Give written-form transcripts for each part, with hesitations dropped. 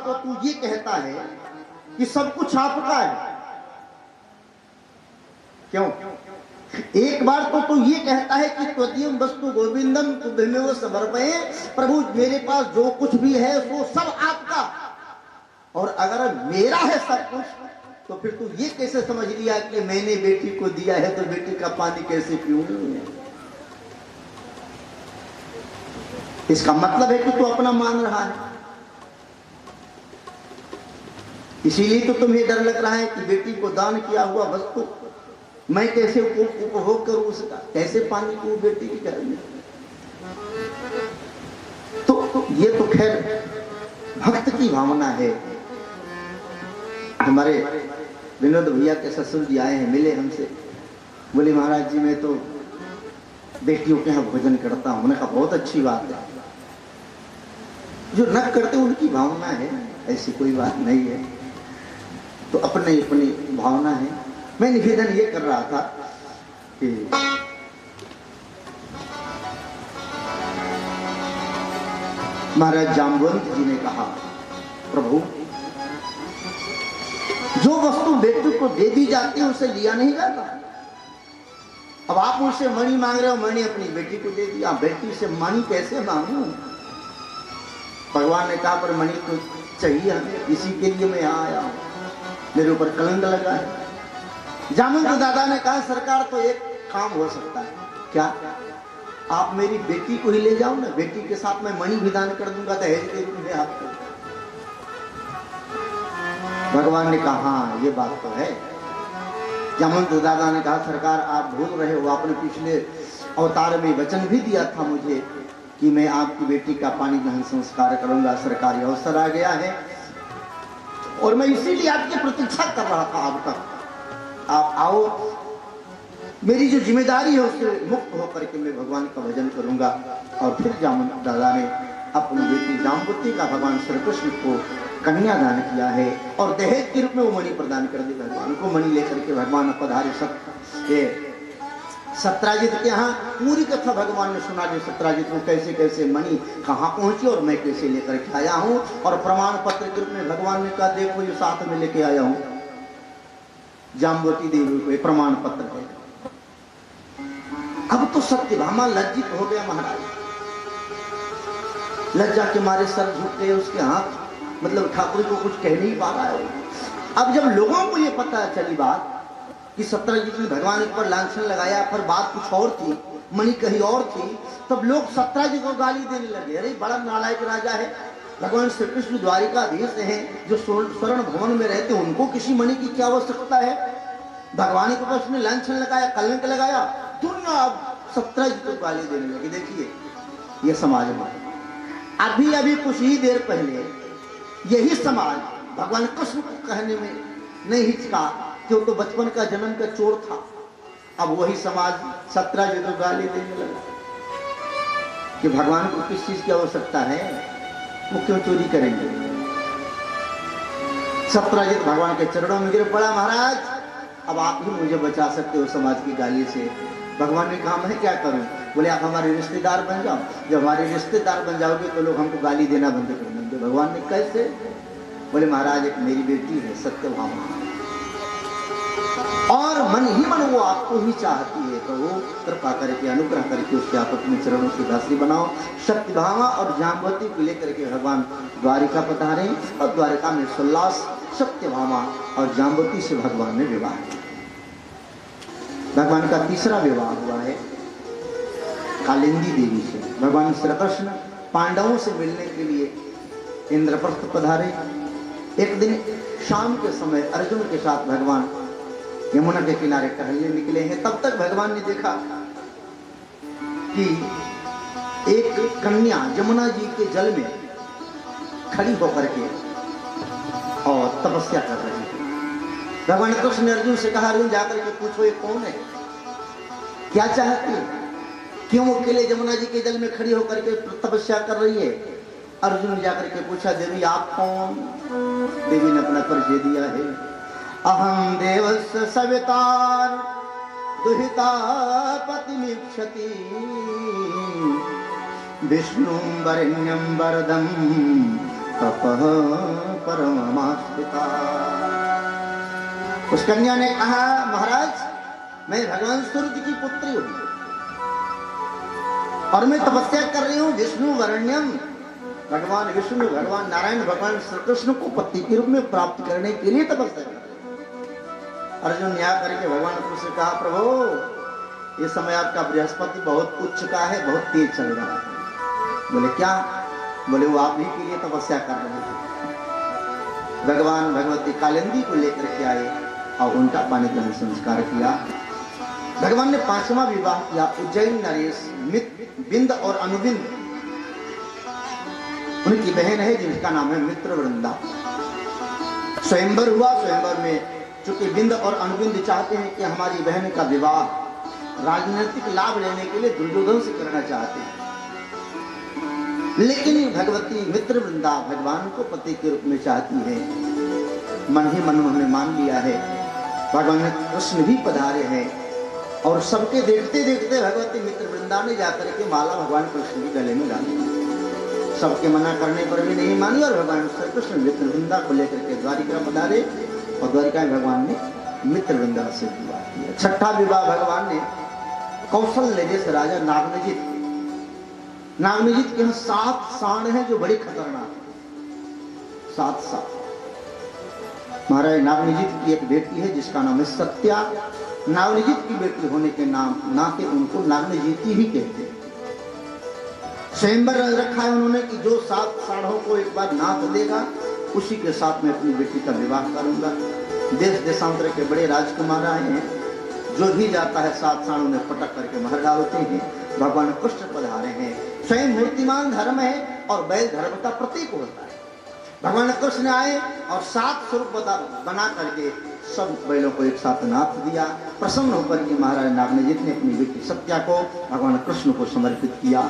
तो तू ये कहता है कि सब कुछ आपका है। क्यों? एक बार तो तू ये कहता है कि त्वदीयम वस्तु गोविंदम तुभ्यमेव समर्पये, प्रभु मेरे पास जो कुछ भी है वो सब आपका। और अगर मेरा है सब कुछ, तो फिर तू ये कैसे समझ लिया कि मैंने बेटी को दिया है तो बेटी का पानी कैसे पीऊं? इसका मतलब है कि तू अपना मान रहा है। इसीलिए तो तुम्हें डर लग रहा है कि बेटी को दान किया हुआ वस्तु मैं कैसे उपभोग करूं, उसका कैसे पानी पीऊं बेटी की घर में। तो ये तो खैर भक्त की भावना है। हमारे विनोद भैया के ससुर जी आए हैं, मिले हमसे, बोले महाराज जी मैं तो बेटियों के यहाँ भोजन करता हूं। उन्होंने कहा बहुत अच्छी बात है, जो न करते उनकी भावना है, ऐसी कोई बात नहीं है। तो अपनी अपनी भावना है। मैं निवेदन ये कर रहा था कि महाराज जाम्बवंत जी ने कहा प्रभु जो वस्तु बेटी को दे दी जाती है उसे लिया नहीं जाता। अब आप मुझसे मणि मांग रहे हो, मणि अपनी बेटी को दे दिया, बेटी से मणि कैसे मांगू? भगवान ने कहा पर मणि तो चाहिए हमें, इसी के लिए मैं यहाँ आया हूं, मेरे ऊपर कलंक लगा है। जामुन दादा ने कहा सरकार तो एक काम हो सकता है, क्या? आप मेरी बेटी को ही ले जाओ ना, बेटी के साथ मैं मणि भी दान कर दूंगा दहेज के रूप में आपको। भगवान ने कहा हाँ ये बात तो है। जामुन दादा ने कहा सरकार आप भूल रहे हो, आपने पिछले अवतार में वचन भी दिया था मुझे कि मैं आपकी बेटी का पानी दहन संस्कार करूंगा। सरकारी अवसर आ गया है और मैं इसीलिए आपकी प्रतीक्षा कर रहा था। अब तक आप आओ, मेरी जो जिम्मेदारी है उससे मुक्त होकर के मैं भगवान का भजन करूंगा। और फिर जामुन दादा ने अपनी बेटी जाम्बवती का भगवान श्री कृष्ण को कन्यादान किया है और दहेज के रूप में वो मणि प्रदान कर दी भगवान को। मणि लेकर के भगवान पधारे सत्राजित के यहाँ। पूरी कथा भगवान ने सुना जो सत्राजित को कैसे कैसे मणि कहाँ पहुंची और मैं कैसे लेकर के आया हूँ। और प्रमाण पत्र के रूप में भगवान ने कहा देखो ये साथ में लेके आया हूँ, जाम्बवती देवी को प्रमाण पत्र है। अब तो सत्यभामा लज्जित हो गया महाराज, लज्जा के मारे सर झुक गए उसके हाथ, मतलब ठाकुर को कुछ कह नहीं पा रहा है। अब जब लोगों को ये पता चली बात कि सत्यजित ने भगवान के ऊपर लांछन लगाया, पर बात कुछ और थी, मणि कहीं और थी, तब लोग सत्यजित को गाली देने लगे, अरे बड़ा नालायक राजा है। भगवान श्री कृष्ण द्वारिकाधीश हैं जो स्वर्ण भवन में रहते, उनको किसी मणि की क्या आवश्यकता है? भगवान के ऊपर उसने लांछन लगाया, कलंक लगाया, दुनिया अब सत्यजित को गाली देने लगी। देखिए ये समाज में अभी अभी कुछ ही देर पहले यही समाज भगवान कृष्ण को कहने में नहीं हिचका कि वो तो बचपन का जन्म का चोर था। अब वही समाज सत्यजित को गाली देने लगा कि भगवान को किस चीज की आवश्यकता है, वो क्यों चोरी करेंगे। सत्यजित भगवान के चरणों में गिर पड़ा, महाराज अब आप ही मुझे बचा सकते हो समाज की गाली से। भगवान ने कहा मैं क्या करूं? बोले आप हमारे रिश्तेदार बन जाओ, जब हमारे रिश्तेदार बन जाओगे तो लोग हमको गाली देना बंद कर देंगे। भगवान ने कैसे? बोले महाराज एक मेरी बेटी है सत्यभामा, और मन ही मन वो आपको ही चाहती है, तो वो कृपा करके अनुग्रह करके उसके आप अपने चरणों की दासी बनाओ। सत्यभामा और जाम्बवती को लेकर के भगवान द्वारिका पधारे और द्वारिका में सुल्लास सत्यभामा और जाम्बवती से भगवान ने विवाह किया। भगवान का तीसरा विवाह हुआ है कालिंदी देवी से। भगवान श्री कृष्ण पांडवों से मिलने के लिए इंद्रप्रस्थ पधारे। एक दिन शाम के समय अर्जुन के साथ भगवान यमुना के किनारे टहलने निकले हैं। तब तक भगवान ने देखा कि एक कन्या यमुना जी के जल में खड़ी होकर के और तपस्या कर रही है। भगवान कृष्ण ने अर्जुन से कहा अर्जुन जाकर के पूछो ये कौन है, क्या चाहती है, क्यों अकेले यमुना जी के जल में खड़ी होकर के तपस्या कर रही है। अर्जुन ने जाकर के पूछा देवी आप कौन? देवी ने अपना परिचय दिया है, अहम देवस्य सवितार दुहिता पतिमीक्षति विष्णु वरेण्यं वरदं तपः परमास्थिता। उस कन्या ने कहा, महाराज मैं भगवान सूर्य की पुत्री हूं और मैं तपस्या कर रही हूं विष्णु वरण्यम, भगवान विष्णु, भगवान नारायण, भगवान श्री कृष्ण को पति के रूप में प्राप्त करने के लिए तपस्या कर रहे हैं। अर्जुन न्याय करके भगवान कृष्ण से कहा, प्रभु इस समय आपका बृहस्पति बहुत उच्च चुका है, बहुत तेज चल रहा है। बोले क्या? बोले वो आप ही के लिए तपस्या कर रहे थे। भगवान भगवती कालिंदी को लेकर के आए और उनका पानी ग्रहण संस्कार किया। भगवान ने 5वां विवाह किया। उज्जैन नरेश, बिंद और अनुबिंद उनकी बहन है जिनका नाम है मित्रवृंदा। स्वयंवर हुआ। स्वयंवर में चूंकि बिंद और अनुबिंद चाहते हैं कि हमारी बहन का विवाह राजनीतिक लाभ लेने के लिए दुर्योधन से करना चाहते हैं, लेकिन भगवती मित्रवृंदा भगवान को पति के रूप में चाहती है। मन ही मन उन्होंने मान लिया है। भगवान कृष्ण भी पधारे हैं और सबके देखते देखते भगवती मित्रवृंदा ने जाकर के माला भगवान कृष्ण के गले में डाली। सबके मना करने पर भी नहीं मानी और भगवान श्री कृष्ण मित्रवृंदा को लेकर के द्वारिका पधारे और द्वारिका में भगवान ने मित्रवृंदा से विवाह किया। 6ठा विवाह भगवान ने कौशल्य जैसे राजा नागनजित के 7 सांड हैं जो बड़े खतरनाक हैं। 7 सांड। महाराज नागनजित की एक बेटी है जिसका नाम है सत्या। नागनजित की बेटी होने के नाम नाते उनको नागनजिती ही कहते हैं। स्वयंवर रखा है उन्होंने कि जो 7 सांडों को एक बार नाप देगा उसी के साथ मैं अपनी बेटी का विवाह करूंगा। देश देशांतर के बड़े राजकुमार आए हैं, जो भी जाता है 7 सांड उन्हें पटक करके मार डालते हैं। भगवान कृष्ण पधारे हैं। स्वयं मूर्तिमान धर्म है और बैल धर्म का प्रतीक होता है। भगवान कृष्ण आए और 7 स्वरूप बना करके सब बैलों को एक साथ नाप दिया। प्रसन्न होकर के महाराज नागनजित ने अपनी बेटी सत्या को भगवान कृष्ण को समर्पित किया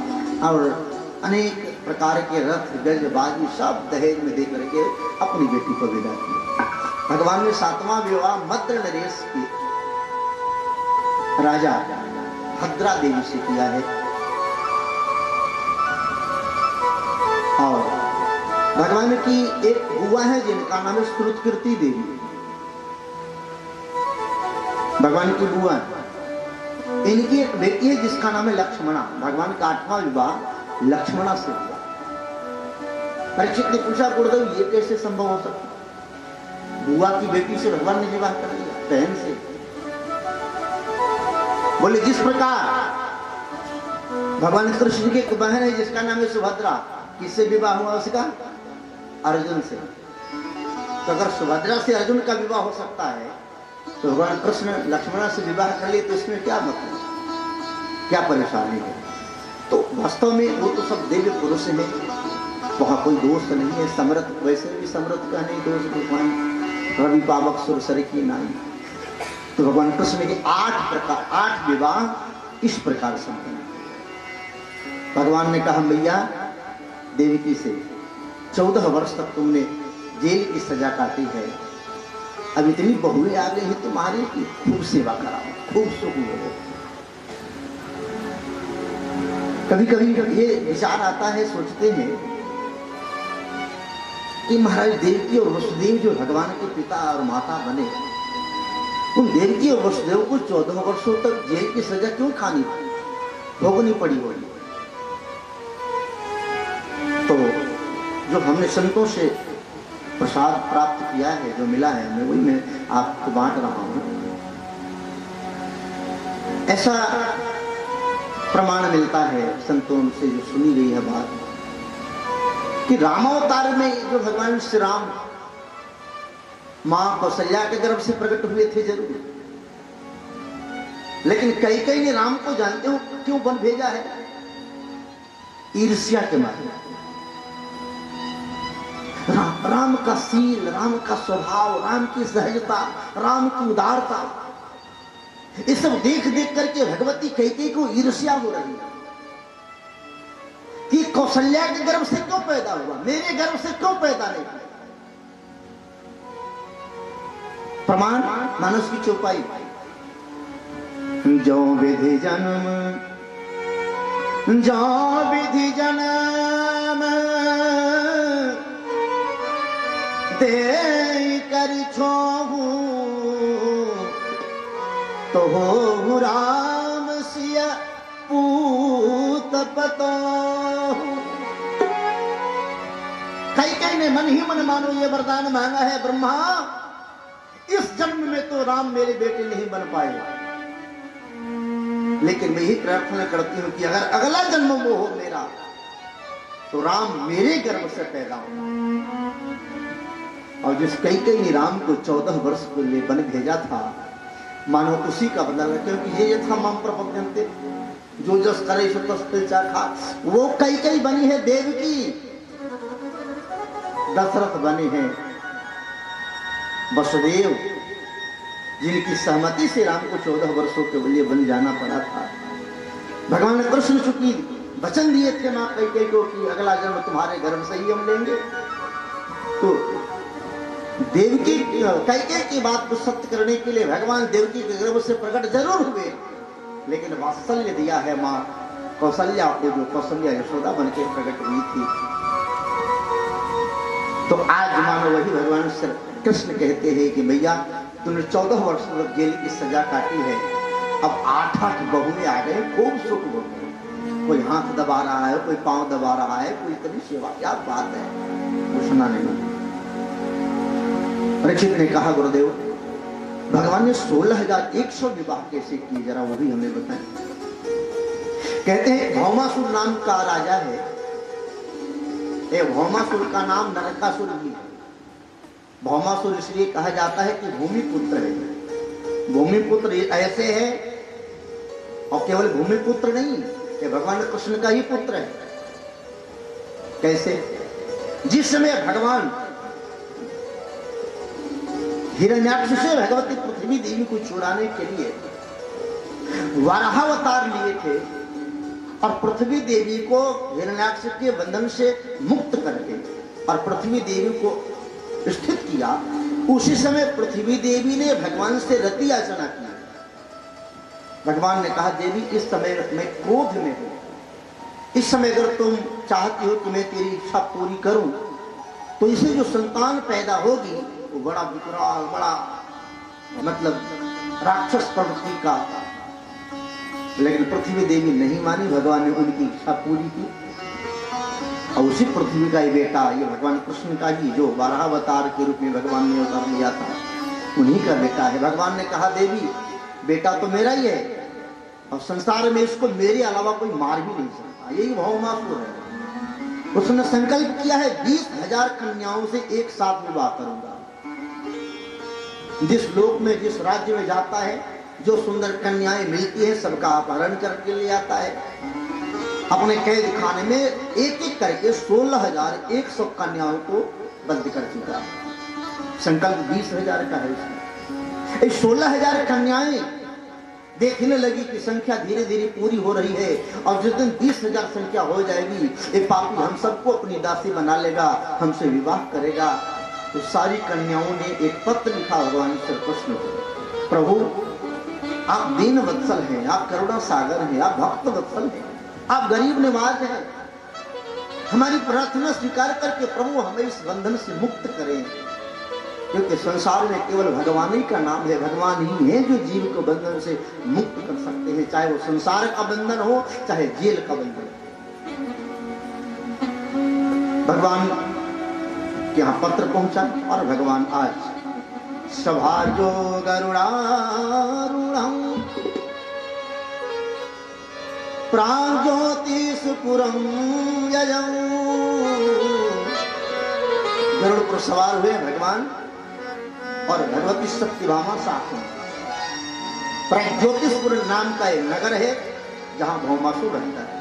और अनेक प्रकार के रथ गज बाजी सब दहेज में देकर के अपनी बेटी को विदा किया। भगवान ने 7वां विवाह मद्र नरेश की राजा भद्रा देवी से किया है और भगवान की एक बुआ है जिनका नाम है श्रुतकीर्ति देवी। भगवान की बुआ, इनकी एक बेटी है जिसका नाम है लक्ष्मणा। भगवान का 8वां विवाह लक्ष्मणा से हुआ। परीक्षित ने पूछा, गुरुदेव ये कैसे संभव हो सकता? बुआ की बेटी से भगवान ने विवाह कर दिया, बहन से। बोले जिस प्रकार भगवान कृष्ण की एक बहन है जिसका नाम है सुभद्रा, किससे विवाह हुआ उसका? अर्जुन से। तो अगर सुभद्रा से अर्जुन का विवाह हो सकता है तो भगवान कृष्ण लक्ष्मणा से विवाह कर लिए तो इसमें क्या मतलब, क्या परेशानी है? तो वास्तव में वो तो सब दिव्य पुरुष है, वहां कोई दोष नहीं है। समृत वैसे भी समृत का नहीं दोष, भगवान रवि पावक सुरसर की नाई। तो भगवान कृष्ण के 8 विवाह इस प्रकार संपन्न। भगवान ने कहा, मैया देवकी से 14 वर्ष तक तुमने जेल की सजा काटी है, अब इतनी बहुएं आ गई है तुम्हारी की खूब सेवा कराओ, खूब सुख हो। कभी कभी ये विचार आता है, सोचते हैं कि महाराज देवकी और वसुदेव जो भगवान के पिता और माता बने, उन देवकी और वसुदेव को 14 वर्षों तक जेल की सजा क्यों खानी भोगनी पड़ी होगी? तो जो हमने संतों से प्रसाद प्राप्त किया है, जो मिला है हमें, वही मैं आपको बांट रहा हूं। ऐसा प्रमाण मिलता है संतों से जो सुनी गई है बात कि रामावतार में जो भगवान श्री राम मां कौशल्या के गर्भ से प्रकट हुए थे जरूर, लेकिन कई ने राम को जानते हो क्यों वन भेजा है? ईर्ष्या के मारे। राम का शील, राम का स्वभाव, राम की सहजता, राम की उदारता, ये सब देख देख करके भगवती कैकेयी को ईर्ष्या हो रही है कि कौशल्या के गर्भ से क्यों पैदा हुआ, मेरे गर्भ से क्यों पैदा नहीं हुआ? प्रमाण मानस की चौपाई, जो विधि जन्म, जो विधि जन्म, ते कर छोहू तो हो राम सिया पूत पतो। कई ने मन ही मन मानो ये वरदान मांगा है ब्रह्मा, इस जन्म में तो राम मेरे बेटे नहीं बन पाए, लेकिन मैं ही प्रार्थना करती हूं कि अगर अगला जन्म वो हो मेरा तो राम मेरे गर्भ से पैदा हो। और जिस कई ने राम को 14 वर्ष के लिए बन भेजा था, मानो उसी का बदला, क्योंकि ये था माम प्रपद्यन्ते, जो जस करे सो तस तिल चाखा। वो कई बनी है देवकी, दशरथ बने हैं वसुदेव, जिनकी सहमति से राम को 14 वर्षों के लिए बन जाना पड़ा था। भगवान कृष्ण चूंकि वचन दिए थे मां कैकेयी को कि अगला जन्म तुम्हारे गर्भ से ही हम लेंगे, तो देवकी कैकेयी की बात को सत्य करने के लिए भगवान देवकी के गर्भ से प्रकट जरूर हुए, लेकिन वात्सल्य दिया है मां कौशल्या को, जो कौशल्या यशोदा बन के प्रकट हुई थी। तो आज मानो वही भगवान कृष्ण कहते हैं कि भैया तुमने 14 वर्ष तक जेल की सजा काटी है, अब 8 बहुएं आ गए, खूब सुख हो गए, कोई हाथ दबा रहा है, कोई पांव दबा रहा है, कोई इतनी सेवा, क्या बात है, वो सुना नहीं। परीक्षित ने कहा गुरुदेव भगवान ने 16,100 विवाह कैसे किए, जरा वो भी हमें बताएं। कहते हैं भौमासुर नाम का राजा है, भौमासुर का नाम नरकासुर भी है। भौमासुर इसलिए कहा जाता है कि भूमिपुत्र है। भूमिपुत्र ऐसे है, और केवल भूमिपुत्र नहीं, ये भगवान कृष्ण का ही पुत्र है। कैसे? जिस समय भगवान हिरण्याक्ष से भगवती पृथ्वी देवी को छुड़ाने के लिए वराहावतार लिए थे, और पृथ्वी देवी को हिरण्याक्ष के बंधन से मुक्त करके और पृथ्वी देवी को स्थित किया, उसी समय पृथ्वी देवी ने भगवान से रति याचना की। भगवान ने कहा देवी इस समय मैं क्रोध में हूं, इस समय अगर तुम चाहती हो कि मैं तेरी इच्छा पूरी करूं, तो इसे जो संतान पैदा होगी वो बड़ा विकराल, बड़ा मतलब राक्षस प्रवृत्ति का। लेकिन पृथ्वी देवी नहीं मानी, भगवान ने उनकी इच्छा पूरी की, और उसी पृथ्वी का ही बेटा, ये भगवान कृष्ण का ही, जो वराहावतार के रूप में भगवान ने अवतार लिया था, उन्हीं का बेटा है। भगवान ने कहा देवी बेटा तो मेरा ही है, और संसार में इसको मेरे अलावा कोई मार भी नहीं सकता, यही भौमासुर है। उसने संकल्प किया है 20,000 कन्याओं से एक साथ विवाह करूंगा। जिस लोक में, जिस राज्य में जाता है, जो सुंदर कन्याएं मिलती है सबका अपहरण करके ले आता है। अपने कैद खाने में एक एक करके 16,100 कन्याओं को बंद कर चुका है। संकल्प 20,000 का है इसमें। 16,000 कन्याएं देखने लगी कि संख्या धीरे धीरे पूरी हो रही है, और जिस दिन 20,000 संख्या हो जाएगी, एक पापी हम सबको अपनी दासी बना लेगा, हमसे विवाह करेगा। तो सारी कन्याओं ने एक पत्र लिखा भगवान श्री कृष्ण को, प्रभु आप दीन वत्सल हैं, आप करुणा सागर हैं, आप भक्त वत्सल हैं, आप गरीब निवाज हैं, हमारी प्रार्थना स्वीकार करके प्रभु हमें इस बंधन से मुक्त करें, क्योंकि संसार में केवल भगवान ही का नाम है, भगवान ही है जो जीव को बंधन से मुक्त कर सकते हैं, चाहे वो संसार का बंधन हो, चाहे जेल का बंधन। भगवान के यहाँ पत्र पहुंचा, और भगवान आज सभार्यो गरुड़ारूढ़ं प्राग्ज्योतिषपुरं यजौ। गरुड़ पर सवार हुए भगवान, और भगवती सत्यभामा साथ में। प्राग्ज्योतिषपुर नाम का एक नगर है जहां भौमासुर रहता है।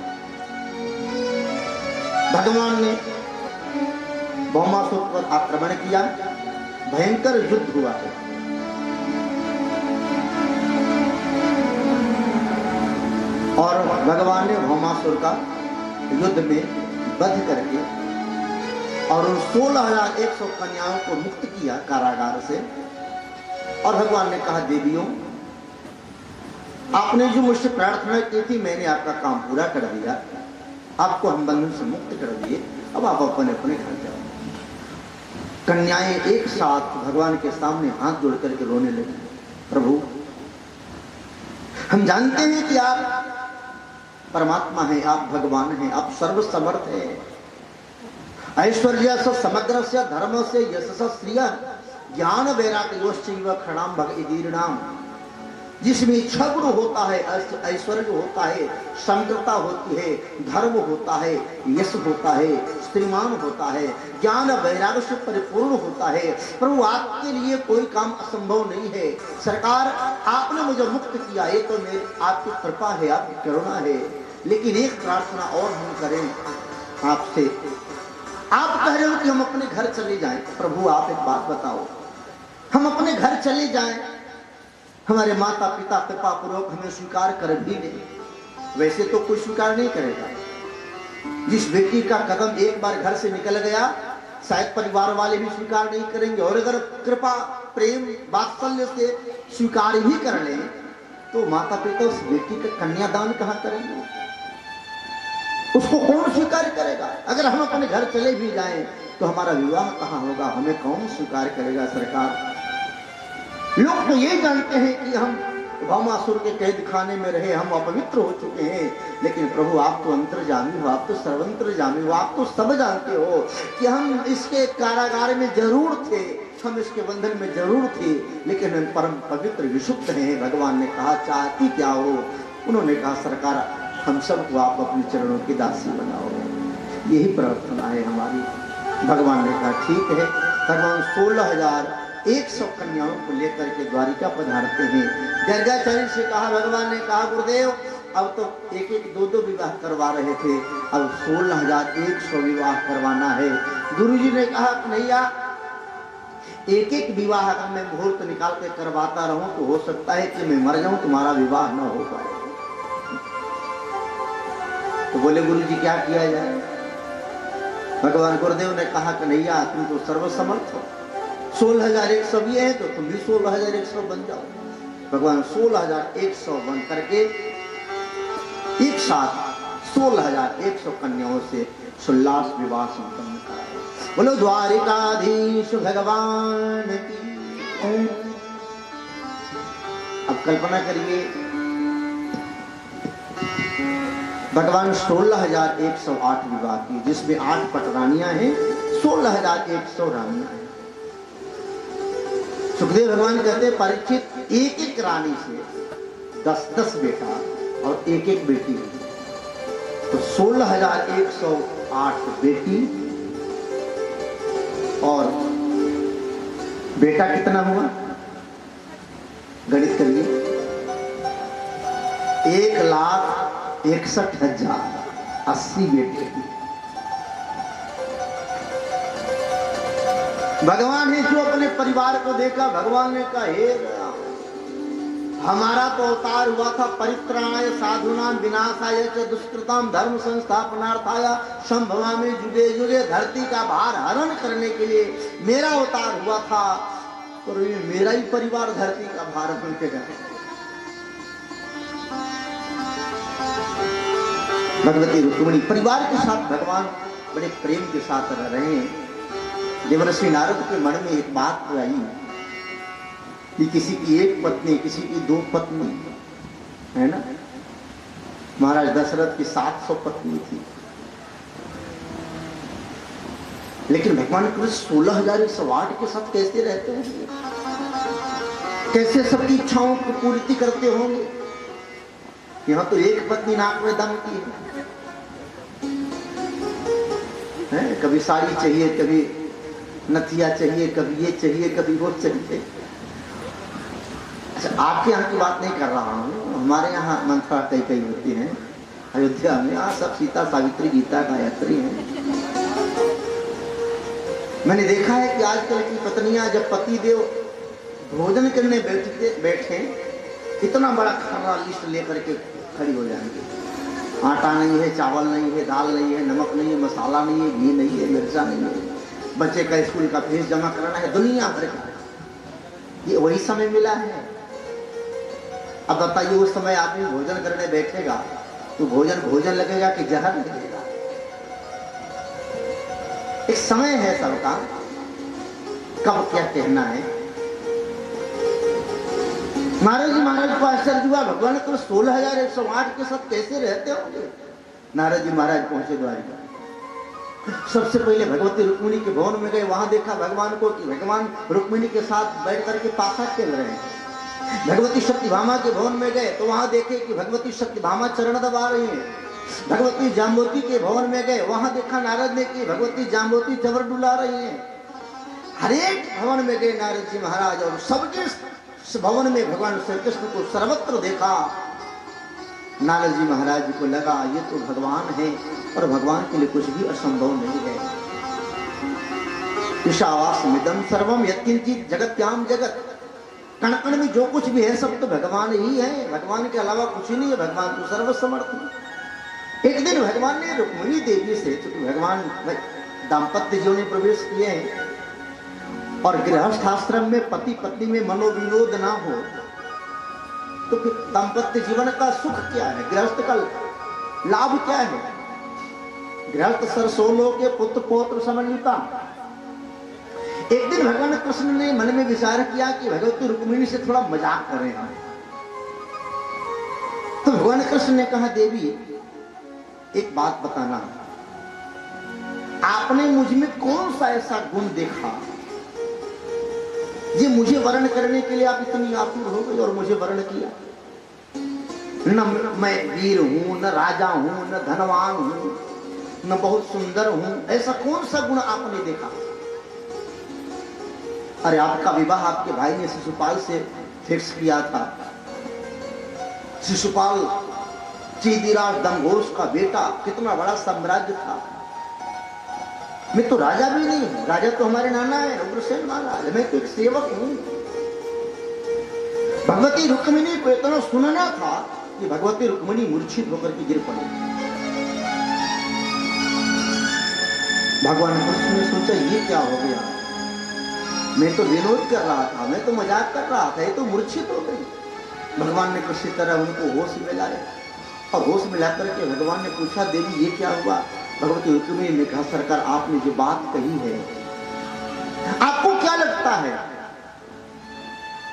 भगवान ने भौमासुर पर आक्रमण किया, भयंकर युद्ध हुआ है। और भगवान ने भौमासुर का युद्ध में वध करके और उन 16,100 कन्याओं को मुक्त किया कारागार से। और भगवान ने कहा देवियों आपने जो मुझसे प्रार्थना की थी मैंने आपका काम पूरा कर दिया, आपको हम बंधन से मुक्त कर दिए, अब आप अपने अपने घर जाओ। कन्याएं एक साथ भगवान के सामने हाथ जोड़ करके रोने लगी। प्रभु, हम जानते हैं कि आप परमात्मा हैं, आप भगवान हैं, आप सर्वसमर्थ हैं। ऐश्वर्य से समग्र से धर्म से यश श्रिय ज्ञान वैराग्योश्चैव खणाम भगीर्णाम, जिसमें इच्छा गुण होता है, ऐश्वर्य होता है, समग्रता होती है, धर्म होता है, यश होता है, श्रीमान होता है, ज्ञान वैराग्य से परिपूर्ण होता है। प्रभु, आपके लिए कोई काम असंभव नहीं है। सरकार, आपने मुझे मुक्त किया, ये तो मेरी आपकी कृपा है, आपकी करुणा है। लेकिन एक प्रार्थना और हम करें आपसे। आप कह रहे हो कि हम अपने घर चले जाएं। प्रभु, आप एक बात बताओ, हम अपने घर चले जाएं, हमारे माता पिता कृपा पूर्वक हमें स्वीकार कर भी दे। वैसे तो कोई स्वीकार नहीं करेगा। जिस बेटी का कदम एक बार घर से निकल गया, शायद परिवार वाले भी स्वीकार नहीं करेंगे। और अगर कृपा प्रेम वात्सल्य से स्वीकार भी कर लें तो माता पिता उस बेटी का कन्यादान कहां करेंगे? उसको कौन स्वीकार करेगा? अगर हम अपने घर चले भी जाएं तो हमारा विवाह कहां होगा? हमें कौन स्वीकार करेगा? सरकार, लोग तो ये जानते हैं कि हम भौमासुर के कैद खाने में रहे, हम अपवित्र हो चुके हैं। लेकिन प्रभु, आप तो अंतर्जामी हो, आप तो सर्वंतर्जामी हो, आप तो सब जानते हो कि हम इसके कारागार में जरूर थे, हम इसके बंधन में जरूर थे, लेकिन हम परम पवित्र विशुद्ध हैं। भगवान ने कहा, चाहती क्या हो? उन्होंने कहा, सरकार, हम सबको आप अपने चरणों की दासी बनाओ, यही प्रार्थना है हमारी। भगवान ने कहा, ठीक है। भगवान 16,100 कन्याओं को लेकर के द्वारिका पधारते हैं। गर्गाचार्य से कहा, भगवान ने कहा, गुरुदेव, अब तो एक एक दो दो विवाह करवा रहे थे, अब 16,100 विवाह करवाना है। गुरुजी ने कहा, कन्हैया, एक एक विवाह अगर मैं मुहूर्त निकाल के करवाता रहूं तो हो सकता है कि मैं मर जाऊं, तुम्हारा विवाह न हो पाए। तो बोले, गुरुजी, क्या किया जाए? भगवान गुरुदेव ने कहा, कन्हैया, तुम तो सर्वसमर्थ हो, 16,100 भी है तो तुम भी 16,100 बन जाओ। भगवान 16,100 बन करके एक साथ 16,100 कन्याओं से सुल्लास विवाह संपन्न कराए। बोलो द्वारिकाधीश भगवान की। अब कल्पना करिए, भगवान 16,108 विवाह की, जिसमें 8 पटरानियां हैं, 16,100 रानियां हैं। सुखदेव भगवान कहते हैं, परीक्षित, एक एक रानी से 10-10 बेटा और एक एक बेटी, तो 16,108 बेटी और बेटा कितना हुआ? गणित करिए, 1,61,000, 80 बेटे। भगवान ने जो अपने परिवार को देखा, भगवान ने कहा, हे राम, हमारा तो अवतार हुआ था परित्राणाय साधुनां विनाशाय च दुष्कृतां धर्म संस्थापनार्थाय संभवामि जुगे जुगे, धरती का भार हरण करने के लिए मेरा अवतार हुआ था, और ये मेरा ही परिवार धरती का भार हरण के जाए। भगवती रुक्मिणी परिवार के साथ भगवान बड़े प्रेम के साथ रह रहे हैं। देवर्षि नारद के मन में एक बात आई कि किसी की एक पत्नी, किसी की 2 पत्नी है ना। महाराज दशरथ की 700 पत्नी थी, लेकिन भगवान कृष्ण 16,108 के साथ कैसे रहते हैं? कैसे सबकी इच्छाओं को पूर्ति करते होंगे? यहाँ तो एक पत्नी नाक में दम की है, कभी साड़ी चाहिए, कभी नथिया चाहिए, कभी ये चाहिए, कभी वो चाहिए। अच्छा, आपके यहाँ की बात नहीं कर रहा हूँ, हमारे यहाँ मंत्रा कई होती हैं अयोध्या में। यहाँ सब सीता सावित्री गीता गायत्री हैं। मैंने देखा है कि आजकल की पत्नियां जब पति देव भोजन करने बैठे इतना बड़ा खाना लिस्ट लेकर के खड़ी हो जाएंगे। आटा नहीं है, चावल नहीं है, दाल नहीं है, नमक नहीं है, मसाला नहीं है, घी नहीं है, मिर्चा नहीं है, बच्चे का स्कूल का फीस जमा कराना है, दुनिया भर का। ये वही समय मिला है। अब बताइए, उस समय आदमी भोजन करने बैठेगा तो भोजन लगेगा कि जहर लगेगा? एक समय है सबका। कब क्या कहना है। नारद जी महाराज को आश्चर्य हुआ, भगवान तो 16,108 के साथ कैसे रहते होंगे। नारद जी महाराज पहुंचे द्वारिका। सबसे पहले भगवती रुक्मिणी के भवन में गए, वहां देखा भगवान को कि भगवान रुक्मिणी के साथ बैठ करके पासा खेल रहे हैं। भगवती सत्यभामा के भवन में गए तो वहां देखे कि भगवती सत्यभामा चरण दबा रही हैं। भगवती जाम्बोती के भवन में गए, वहां देखा नारद ने कि भगवती जाम्बोती चवर डुला रही हैं। हरेक भवन में गए नारद जी महाराज, और सबके भवन में भगवान श्री कृष्ण को सर्वत्र देखा। नारद जी महाराज जी को लगा ये तो भगवान है और भगवान के लिए कुछ भी असंभव नहीं है। ईशावास्मिदं सर्वम यत्किंचित् जगत्याम जगत, कण कण में जो कुछ भी है सब तो भगवान ही है, भगवान के अलावा कुछ ही नहीं है, भगवान तो सर्वसमर्थ है। एक दिन भगवान ने रुक्मिणी देवी से, चूंकि भगवान दाम्पत्य जीवन में प्रवेश किए हैं और गृहस्थ आश्रम में पति पत्नी में मनोविनोद ना हो तो फिर दाम्पत्य जीवन का सुख क्या है, गृहस्थ का लाभ क्या है। गृहस्थ सरसोलो के पुत्र पौत्र समन्विता। एक दिन भगवान कृष्ण ने मन में विचार किया कि भगवती रुक्मिणी से थोड़ा मजाक करें हम। तो भगवान कृष्ण ने कहा, देवी एक बात बताना, आपने मुझ में कौन सा ऐसा गुण देखा ये मुझे वर्ण करने के लिए आप इतनी आतुर हो गई और मुझे वर्ण किया। न मैं वीर हूं, न राजा हूं, न धनवान हूं, न बहुत सुंदर हूं, ऐसा कौन सा गुण आपने देखा। अरे आपका विवाह आपके भाई ने शिशुपाल से फिक्स किया था। शिशुपाल चीदिराज दंभोज का बेटा, कितना बड़ा साम्राज्य था। मैं तो राजा भी नहीं हूं, राजा तो हमारे नाना है उग्रसेन महाराज, मैं तो एक सेवक हूं। भगवती रुक्मिणी को इतना सुनना था कि भगवती रुक्मिणी मूर्छित होकर के गिर पड़ी। भगवान कृष्ण ने सोचा ये क्या हो गया, मैं तो विनोद कर रहा था, मैं तो मजाक कर रहा था, ये तो मूर्छित हो गई। भगवान ने किसी तरह उनको होश में लाया और होश में ला करके भगवान ने पूछा, देवी ये क्या हुआ। भगवती रुक्मिणी ने कहा, सरकार आपने जो बात कही है, आपको क्या लगता है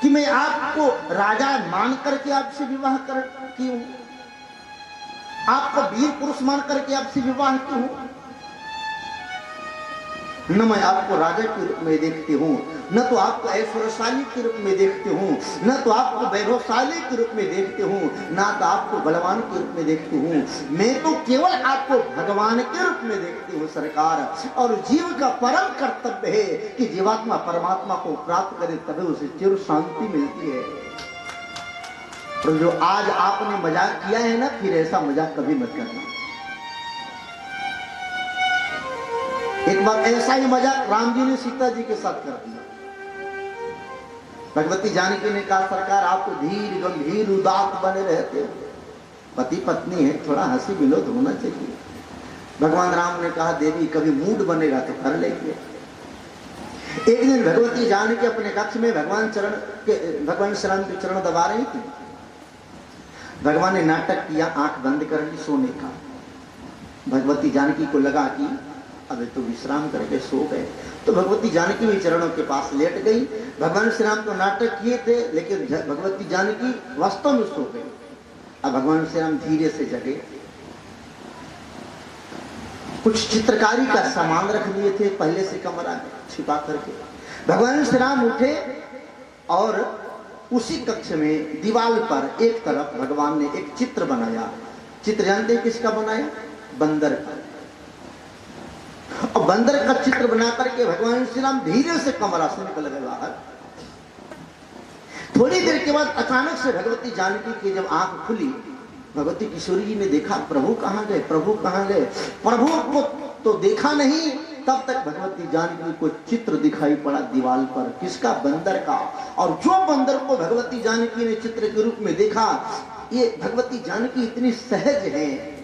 कि मैं आपको राजा मान करके आपसे विवाह कर की हूं, आपको वीर पुरुष मान करके आपसे विवाह की हूं। न मैं आपको राजा के रूप में देखती हूँ, न तो आपको ऐश्वर्यशाली के रूप में देखती हूँ, न तो आपको वैभवशाली के रूप में देखती हूँ, न तो आपको बलवान के रूप में देखती हूँ। मैं तो केवल आपको भगवान के रूप में देखती हूँ सरकार। और जीव का परम कर्तव्य है कि जीवात्मा परमात्मा को प्राप्त करे, तभी उसे चिर शांति मिलती है। तो जो आज आपने मजाक किया है ना, फिर ऐसा मजाक कभी मत करना। एक बार ऐसा ही मजाक राम जी ने सीता जी के साथ कर दिया। भगवती जानकी ने कहा, सरकार आप तो धीर गंभीर उदास बने रहते हो, पति पत्नी है, थोड़ा हंसी विनोद होना चाहिए। भगवान राम ने कहा, देवी कभी मूड बनेगा तो कर लेंगे। एक दिन भगवती जानकी अपने कक्ष में भगवान श्री राम के चरण दबा रही थी। भगवान ने नाटक किया, आंख बंद कर ली सोने का। भगवती जानकी को लगा कि अबे तो विश्राम करके सो गए, तो भगवती जानकी भी चरणों के पास लेट गई। भगवान श्री राम तो नाटक किए थे, लेकिन भगवती जानकी वास्तव में सो गई। अब भगवान श्री राम धीरे से जगे, कुछ चित्रकारी का सामान रख दिए थे पहले से कमरा में छिपा करके। भगवान श्री राम उठे और उसी कक्ष में दीवार पर एक तरफ भगवान ने एक चित्र बनाया। चित्र जानते हैं किसका बनाया? बंदर का। और बंदर का चित्र बना करके भगवान श्री राम धीरे से कमरा से निकल गए बाहर। थोड़ी देर के बाद अचानक से भगवती जानकी की जब आंख खुली, भगवती किशोरी जी ने देखा, प्रभु कहाँ गए, प्रभु कहाँ गए। प्रभु को तो देखा नहीं, तब तक भगवती जानकी को चित्र दिखाई पड़ा दीवार पर। किसका? बंदर का। और जो बंदर को भगवती जानकी ने चित्र के रूप में देखा, ये भगवती जानकी इतनी सहज है,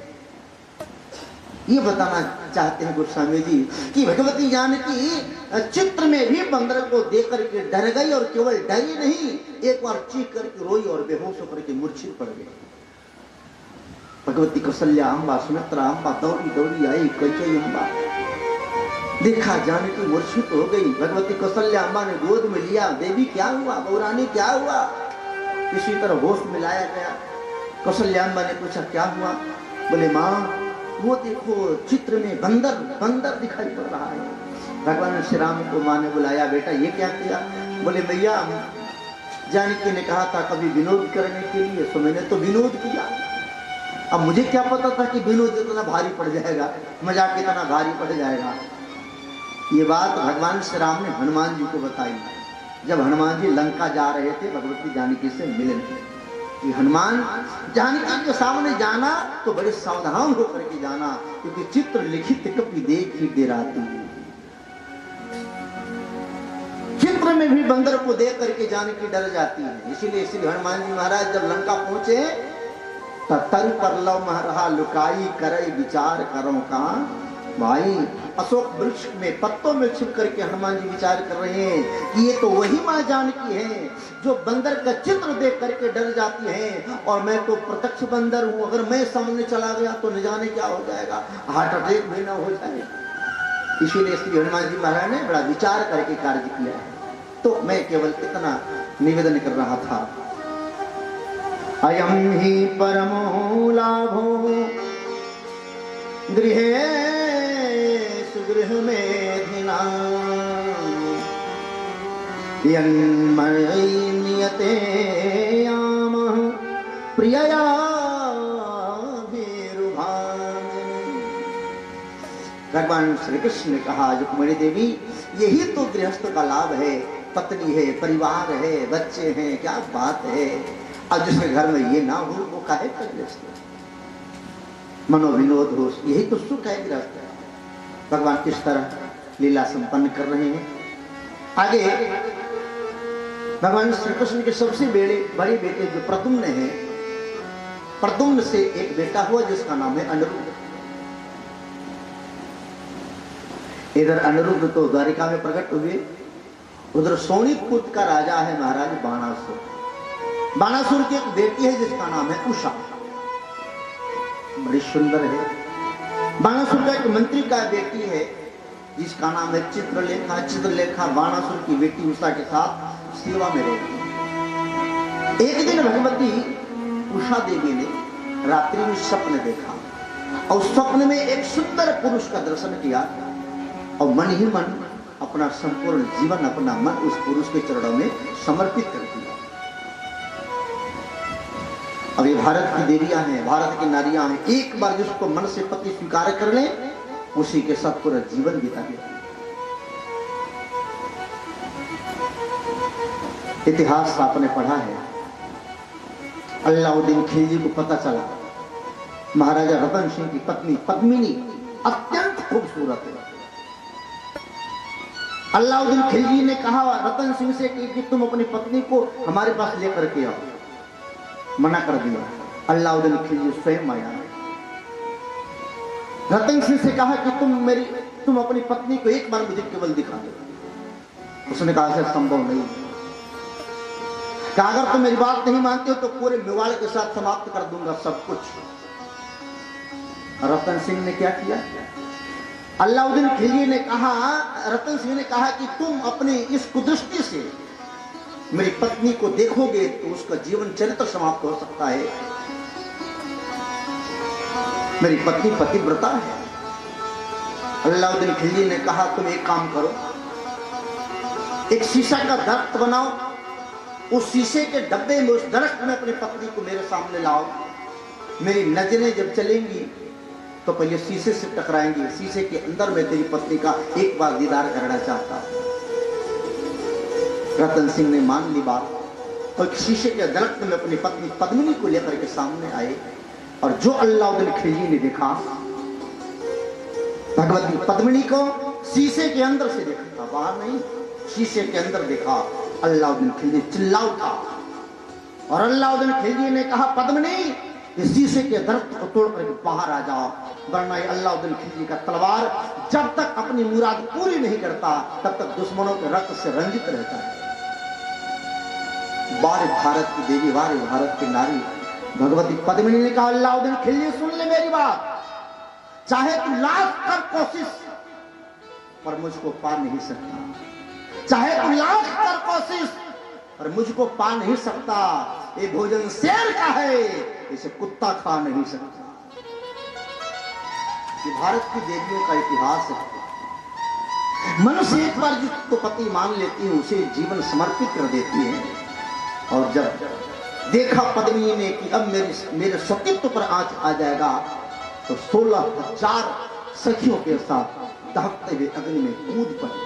ये बताना चाहते हैं गोस्वामी जी कि भगवती जानकी चित्र में भी बंदर को देख करके डर गई, और केवल डरी नहीं, एक बार चीख करके रोई और बेहोश होकर के मूर्छित पड़ गई। भगवती कौशल्या अम्बा, सुमित्रा अम्बा दौड़ी दौड़ी आई, कैकेयी अम्बा। देखा जानकी मूर्छित हो गई। भगवती कौशल्या अम्मा ने गोद में लिया। देवी क्या हुआ, गौरानी क्या हुआ? किसी तरह होश में लाया गया। कौशल्या अम्मा ने पूछा क्या हुआ? बोले माँ वो देखो चित्र में बंदर बंदर दिखाई पड़ रहा है। भगवान श्री राम को माँ ने बुलाया, बेटा ये क्या किया? बोले मैया जानकी ने कहा था कभी विनोद करने के लिए, तो मैंने तो विनोद किया। अब मुझे क्या पता था कि विनोद इतना भारी पड़ जाएगा, मजाक इतना भारी पड़ जाएगा। ये बात भगवान श्री राम ने हनुमान जी को बताई जब हनुमान जी लंका जा रहे थे भगवती जानकी से मिलने। कि हनुमान जानकी के सामने जाना तो बड़े सावधान होकर के जाना, क्योंकि चित्र लिखित कपि देख ही डेराती है। चित्र में भी बंदर को देख करके जानकी डर जाती है। इसीलिए हनुमान जी महाराज जब लंका पहुंचे तर पर लव रहा लुकाई करे विचार करो का। भाई अशोक वृक्ष में पत्तों में छिप करके हनुमान जी विचार कर रहे हैं कि ये तो वही माँ जानकी है जो बंदर का चित्र देख करके डर जाती है, और मैं तो प्रत्यक्ष बंदर हूं। अगर मैं सामने चला गया तो न जाने क्या हो जाएगा, हार्ट अटैक भी ना हो जाए। इसीलिए श्री हनुमान जी महाराज ने बड़ा विचार करके कार्य किया है। तो मैं केवल इतना निवेदन कर रहा था, अयम ही परमो लाभो गृहे सुगृह में धिना नियते यामः प्रियया भगवान श्री कृष्ण ने कहा रुक्मिणी देवी यही तो गृहस्थ का लाभ है। पत्नी है, परिवार है, बच्चे हैं, क्या बात है। अब जिसके घर में ये ना हो वो काहे का गृहस्थ? मनोविनोद हो, यही तो सुख है गृहस्थ। भगवान किस तरह लीला संपन्न कर रहे हैं। आगे भगवान श्री कृष्ण के सबसे बड़े बेटे जो प्रद्युम्न है, प्रद्युम्न से एक बेटा हुआ जिसका नाम है अनिरुद्ध। इधर अनिरुद्ध तो द्वारिका में प्रकट हुए, उधर सोनीपत का राजा है महाराज बाणासुर। बाणासुर की एक बेटी है जिसका नाम है उषा, बड़ी सुंदर है। बाणासुर का एक मंत्री का बेटी है जिसका नाम है चित्रलेखा। चित्रलेखा बाणासुर की बेटी उषा के साथ सेवा में रहती। एक दिन भगवती उषा देवी ने रात्रि में स्वप्न देखा और स्वप्न में एक सुंदर पुरुष का दर्शन किया और मन ही मन अपना संपूर्ण जीवन, अपना मन उस पुरुष के चरणों में समर्पित कर दिया। अब ये भारत की देवियां हैं, भारत की नारियां हैं, एक बार जिसको मन से पति स्वीकार कर ले उसी के साथ पूरा जीवन बिता देती। इतिहास आपने पढ़ा है, अलाउद्दीन खिलजी को पता चला महाराजा रतन सिंह की पत्नी पद्मिनी अत्यंत खूबसूरत है। अलाउद्दीन खिलजी ने कहा रतन सिंह से कि तुम अपनी पत्नी को हमारे पास लेकर के आओ। मना कर दिया। अलाउद्दीन खिलजी स्वयं आया। रतन सिंह से कहा कि तुम अपनी पत्नी को एक बार मुझे केवल दिखा दो। उसने कहा ऐसा संभव नहीं। कहा अगर तुम मेरी बात नहीं मानते हो तो पूरे मेवाड़ के साथ समाप्त कर दूंगा सब कुछ। रतन सिंह ने क्या किया? अलाउद्दीन खिलजी ने कहा, रतन सिंह ने कहा कि तुम अपनी इस कुदृष्टि से मेरी पत्नी को देखोगे तो उसका जीवन चरित्र समाप्त हो सकता है। मेरी पत्नी पतिव्रता है। अलाउद्दीन खिलजी ने कहा तुम एक काम करो, एक शीशा का दरख्त बनाओ, उस शीशे के डब्बे में उस दरख्त में अपनी पत्नी को मेरे सामने लाओ। मेरी नजरें जब चलेंगी तो पहले शीशे से टकराएंगी। शीशे के अंदर मैं तेरी पत्नी का एक बार दीदार करना चाहता हूं। रतन सिंह ने मान ली बात तो शीशे के दरख्त में अपनी पत्नी पद्मिनी को लेकर के सामने आए और जो अलाउद्दीन खिलजी ने देखा भगवती पद्मिनी को शीशे के अंदर से देखा था, बाहर नहीं, शीशे के अंदर देखा। अलाउद्दीन खिलजी चिल्ला उठा और अलाउद्दीन खिलजी ने कहा पद्मिनी इस शीशे के दरख्त को तोड़ करके बाहर आ जाओ, वरना अलाउद्दीन खिलजी का तलवार जब तक अपनी मुराद पूरी नहीं करता तब तक दुश्मनों के रक्त से रंजित रहता है। बारे भारत की देवी, बारे भारत की नारी भगवती पद्मिनी ने कहा अलाउद्दीन खिलजी सुन ले मेरी बात, चाहे तू लाख कर कोशिश पर मुझको पा नहीं सकता, चाहे तू लाख कर कोशिश पर मुझको पा नहीं सकता। ये भोजन शेर का है, इसे कुत्ता खा नहीं सकता। ये भारत की देवियों का इतिहास है। मनुष्य एक बार जिसको पति मान लेती है उसे जीवन समर्पित कर देती है। और जब देखा पद्मिनी ने कि अब मेरे सतीत्व पर आंच आ जाएगा, तो 16,000 सखियों के साथ दहकते हुए अग्नि में कूद पड़ी।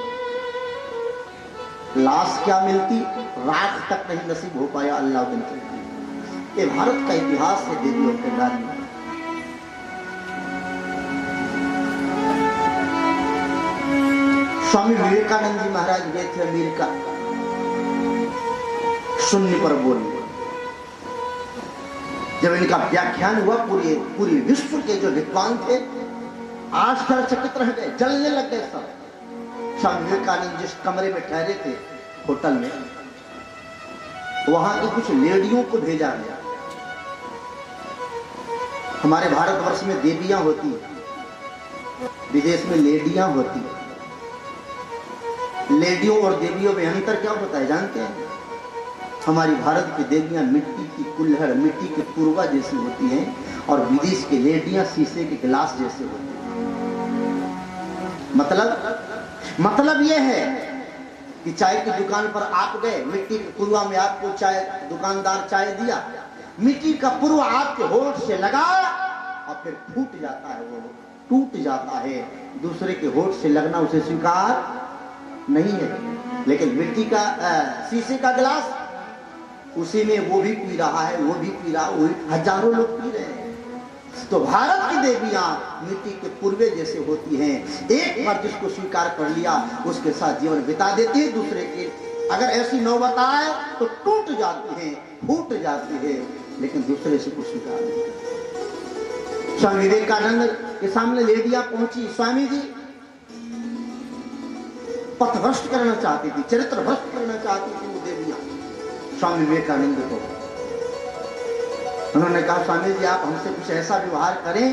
लाश क्या मिलती, राख तक नहीं नसीब हो पाया अल्लाउद्दीन खिलजी। ये भारत का इतिहास है देवियों के बारे में। स्वामी विवेकानंद जी महाराज गए थे अमेरिका, शून्य पर बोले। जब इनका व्याख्यान हुआ, पूरे विश्व के जो विद्वान थे आश्चर्यचकित रह गए, जलने लग गए सब। स्वामी विवेकानंद जिस कमरे में ठहरे थे होटल में, वहां की कुछ लेडियों को भेजा गया। हमारे भारतवर्ष में देवियां होती, विदेश में लेडियां होती। लेडियों और देवियों में अंतर क्या होता है जानते हैं? हमारी भारत की देवियां मिट्टी की कुल्हड़, मिट्टी के पूर्वा जैसी होती हैं, और विदेश की लेडियां शीशे के गिलास जैसे होती हैं। मतलब यह है कि चाय की दुकान पर आप गए, मिट्टी के पुरवा में आपको चाय, दुकानदार चाय दिया, मिट्टी का पुरवा आपके होठ से लगा और फिर फूट जाता है, वो टूट जाता है। दूसरे के होठ से लगना उसे स्वीकार नहीं है। लेकिन मिट्टी का शीशे का गिलास, उसी में वो भी पी रहा है, वो भी पी रहा है, वो हजारों लोग पी रहे हैं। तो भारत की देवियां मिट्टी के पूर्वे जैसे होती हैं। एक बार जिसको स्वीकार कर लिया उसके साथ जीवन बिता देती है। दूसरे के अगर ऐसी नौबत आए तो टूट जाती है, फूट जाती है, लेकिन दूसरे से कुछ स्वीकार नहीं करती। स्वामी विवेकानंद के सामने लेडियां पहुंची। स्वामी जी पथभ्रष्ट करना चाहती थी, चरित्र भ्रष्ट करना चाहती थी वो देवियां स्वामी विवेकानंद को। उन्होंने कहा, स्वामी जी आप हमसे कुछ ऐसा व्यवहार करें,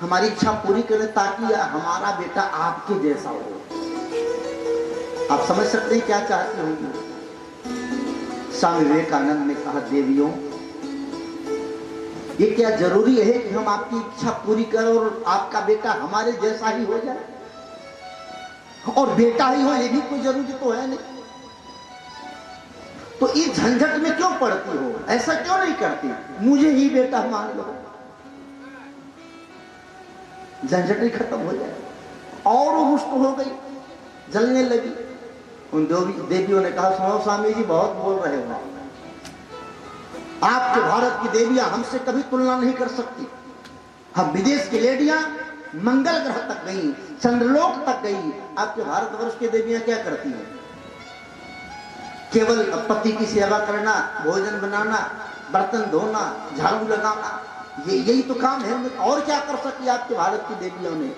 हमारी इच्छा पूरी करें, ताकि हमारा बेटा आपके जैसा हो। आप समझ सकते हैं क्या चाहती होंगी। स्वामी विवेकानंद ने कहा, देवियों ये क्या जरूरी है कि हम आपकी इच्छा पूरी करें और आपका बेटा हमारे जैसा ही हो जाए, और बेटा ही हो ये भी कोई जरूरी तो है नहीं। तो इस झंझट में क्यों पड़ती हो, ऐसा क्यों नहीं करती, मुझे ही बेटा मान लो, झंझट ही खत्म हो जाए। और वो रुष्ट हो गई, जलने लगी। उन देवियों ने कहा, सुनो स्वामी जी बहुत बोल रहे हो, आपके भारत की देवियां हमसे कभी तुलना नहीं कर सकती। हम विदेश की लेडियां मंगल ग्रह तक गई, चंद्रलोक तक गई, आपके भारतवर्ष की देवियां क्या करती हैं? केवल पति की सेवा करना, भोजन बनाना, बर्तन धोना, झाड़ू लगाना, यही तो काम है। और क्या कर सकती आपके भारत की देवियों ने?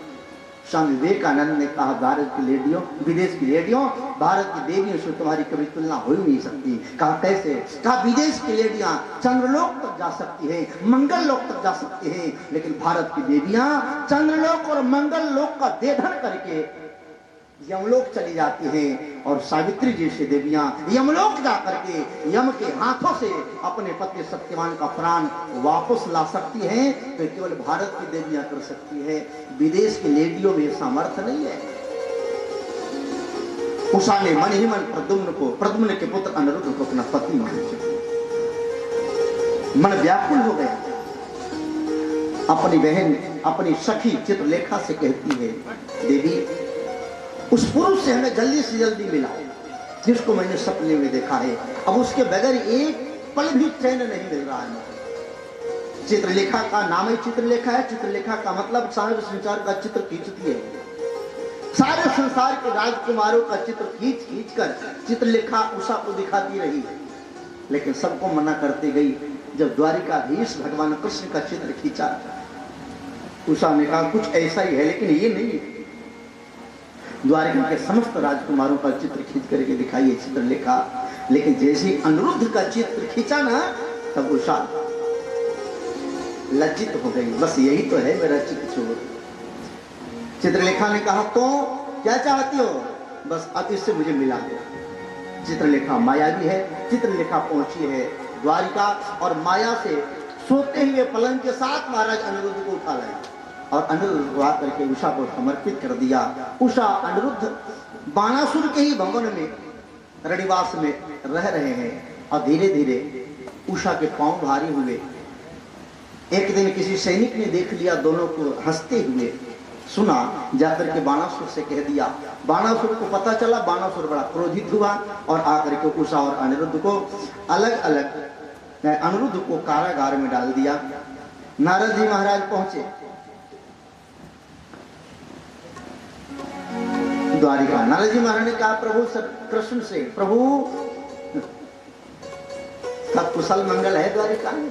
स्वामी विवेकानंद ने कहा, भारत की लेडियों, विदेश की लेडियों, भारत की देवियों से तुम्हारी कभी तुलना हो ही नहीं सकती। कहा कैसे? कहा विदेश की लेडियां चंद्रलोक तक जा सकती है, मंगल लोक तक जा सकती है, लेकिन भारत की देवियां चंद्रलोक और मंगल लोक का देधन करके यमलोक चली जाती हैं। और सावित्री जैसी देवियां यमलोक जा करके यम के हाथों से अपने पति सत्यवान का प्राण वापस ला सकती हैं, तो केवल भारत की देवियां कर सकती है। विदेश की लेडियों में सामर्थ्य नहीं है। उषा ने मन ही मन प्रद्युम्न के पुत्र अनिरुद्ध को अपना पति मान लिया। मन व्याकुल हो गया। अपनी बहन, अपनी सखी चित्रलेखा से कहती है, देवी उस पुरुष से हमें जल्दी से जल्दी मिलाओ जिसको मैंने सपने में देखा है। अब उसके बगैर एक पल भी चैन नहीं मिल रहा है। चित्रलेखा का नाम ही चित्रलेखा है। चित्रलेखा का मतलब सारे संसार का चित्र खींचती है। सारे संसार के राजकुमारों का चित्र खींच कर चित्रलेखा उषा को दिखाती रही, लेकिन सबको मना करती गई। जब द्वारिकाधीश भगवान कृष्ण का चित्र खींचा, उषा ने कहा कुछ ऐसा ही है, लेकिन ये नहीं है। द्वारिका के समस्त राजकुमारों का चित्र खींच करके दिखाई चित्रलेखा, लेकिन जैसे अनिरुद्ध का चित्र खींचा ना, तब उषा लज्जित हो गई। बस यही तो है मेरा चित्र चोर। चित्रलेखा ने कहा, तो क्या चाहती हो? बस अब इससे मुझे मिला दो। चित्रलेखा माया भी है, चित्रलेखा पहुंची है द्वारिका और माया से सोते हुए पलंग के साथ महाराज अनिरुद्ध को उठा लाया और अनिरुद्ध को आकर के उषा को समर्पित कर दिया। उषा अनिरुद्ध बाणासुर के ही भवन में रणिवास में रह रहे हैं और धीरे धीरे उषा के पांव भारी हुए। एक दिन किसी सैनिक ने देख लिया दोनों को हंसते हुए, सुना, जाकर के बाणासुर से कह दिया। बाणासुर को पता चला, बाणासुर बड़ा क्रोधित हुआ और आकर के उषा और अनिरुद्ध को अलग अलग, अनिरुद्ध को कारागार में डाल दिया। नारद जी महाराज पहुंचे द्वारिका। नारद जी महाराज ने कहा प्रभु कृष्ण से, प्रभु सब कुशल मंगल है द्वारिका में?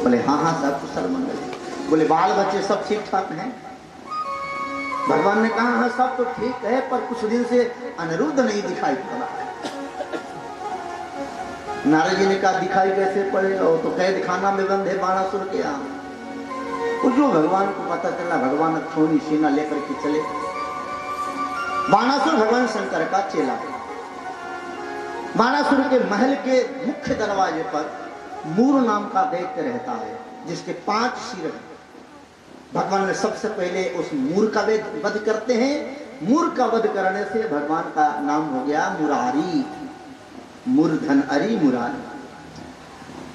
बोले हाँ हाँ सब कुशल मंगल है। बोले बाल बच्चे सब ठीक ठाक हैं? भगवान ने कहा हाँ सब तो ठीक है, पर कुछ दिन से अनिरुद्ध नहीं दिखाई पड़ा। नारद जी ने कहा दिखाई कैसे पड़ेगा, वो तो कैद खाना में बंद है बाणासुर के यहाँ। जो भगवान को पता चला, भगवान थोड़ी सेना लेकर के चले। बाणासुर भगवान शंकर का चेला है। बाणासुर के महल के मुख्य दरवाजे पर मूर नाम का दैत्य रहता है जिसके 5 सिर हैं। भगवान ने सबसे पहले उस मूर का वध करते हैं। मूर का वध करने से भगवान का नाम हो गया मुरारी, मूर्धन अरि मुरारी।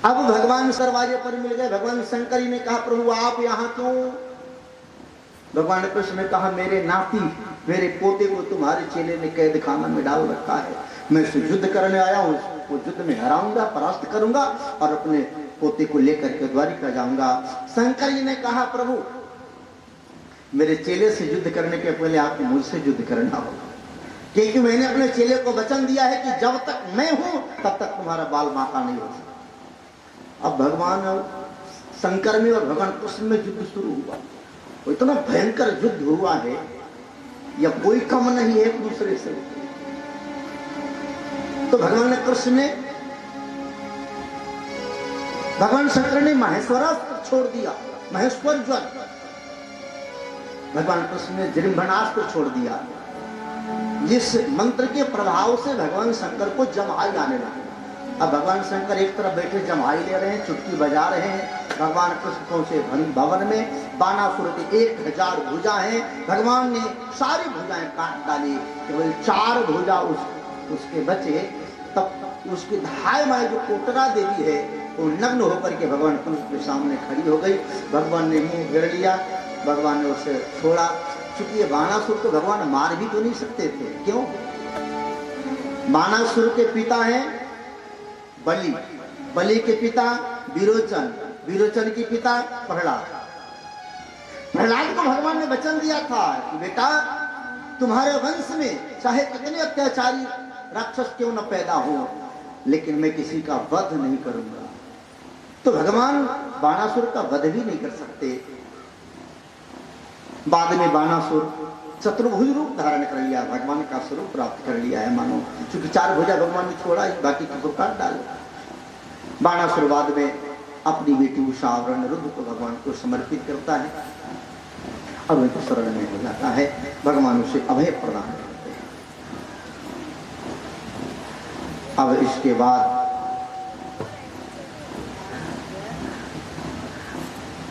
अब भगवान दरवाजे पर मिल गए। भगवान शंकर जी ने कहा प्रभु आप यहाँ क्यों? भगवान कृष्ण ने कहा मेरे नाती, मेरे पोते को तुम्हारे चेले ने कैद खाना में डाल रखा है, मैं उससे युद्ध करने आया हूँ, उसको युद्ध में हराऊंगा, परास्त करूंगा और अपने पोते को लेकर के द्वारिका जाऊंगा। शंकर जी ने कहा प्रभु मेरे चेले से युद्ध करने के पहले आपको मुझसे युद्ध करना होगा, क्योंकि मैंने अपने चेले को वचन दिया है कि जब तक मैं हूं तब तक तुम्हारा बाल बांका नहीं हो सकता। अब भगवान शंकर में और भगवान कृष्ण में युद्ध शुरू हुआ। इतना भयंकर युद्ध हुआ है या कोई कम नहीं है एक दूसरे से। तो भगवान कृष्ण ने, भगवान शंकर ने महेश्वरास्त्र छोड़ दिया, महेश्वर ज्वर। भगवान कृष्ण ने जृंभणास्त्र छोड़ दिया, जिस मंत्र के प्रभाव से भगवान शंकर को जमाई आने लगा। अब भगवान शंकर एक तरफ बैठे जमाई ले रहे हैं, चुटकी बजा रहे हैं। भगवान कृष्ण पहुंचे भवन में। बाणासुर के 1000 भुजा हैं। भगवान ने सारी भुजाएं काट डाली, केवल 4 भुजा उसके बचे। तब उसकी धाय माई जो कोटरा देवी है वो नग्न होकर के भगवान कृष्ण के सामने खड़ी हो गई। भगवान ने मुंह घेर लिया, भगवान ने उसे छोड़ा। चूंकि बाणासुर को भगवान मार भी तो नहीं सकते थे। क्यों? बाणासुर के पिता हैं बलि, बलि के पिता विरोचन, विरोचन के पिता प्रहलाद। प्रहलाद को भगवान ने वचन दिया था कि बेटा तुम्हारे वंश में चाहे कितने अत्याचारी राक्षस क्यों न पैदा हो, लेकिन मैं किसी का वध नहीं करूंगा। तो भगवान बाणासुर का वध भी नहीं कर सकते। बाद में बाणासुर चतुर्भुज रूप धारण कर लिया, भगवान का स्वरूप प्राप्त कर लिया है मानो। क्योंकि 4 भुजा भगवान ने छोड़ा, बाकी को काट डाला। बाणासुर बाद में अपनी बेटी उषा और अनिरुद्ध को भगवान को समर्पित करता है और उनके शरण में हो जाता है। भगवान उसे अभय प्रदान करते हैं। अब इसके बाद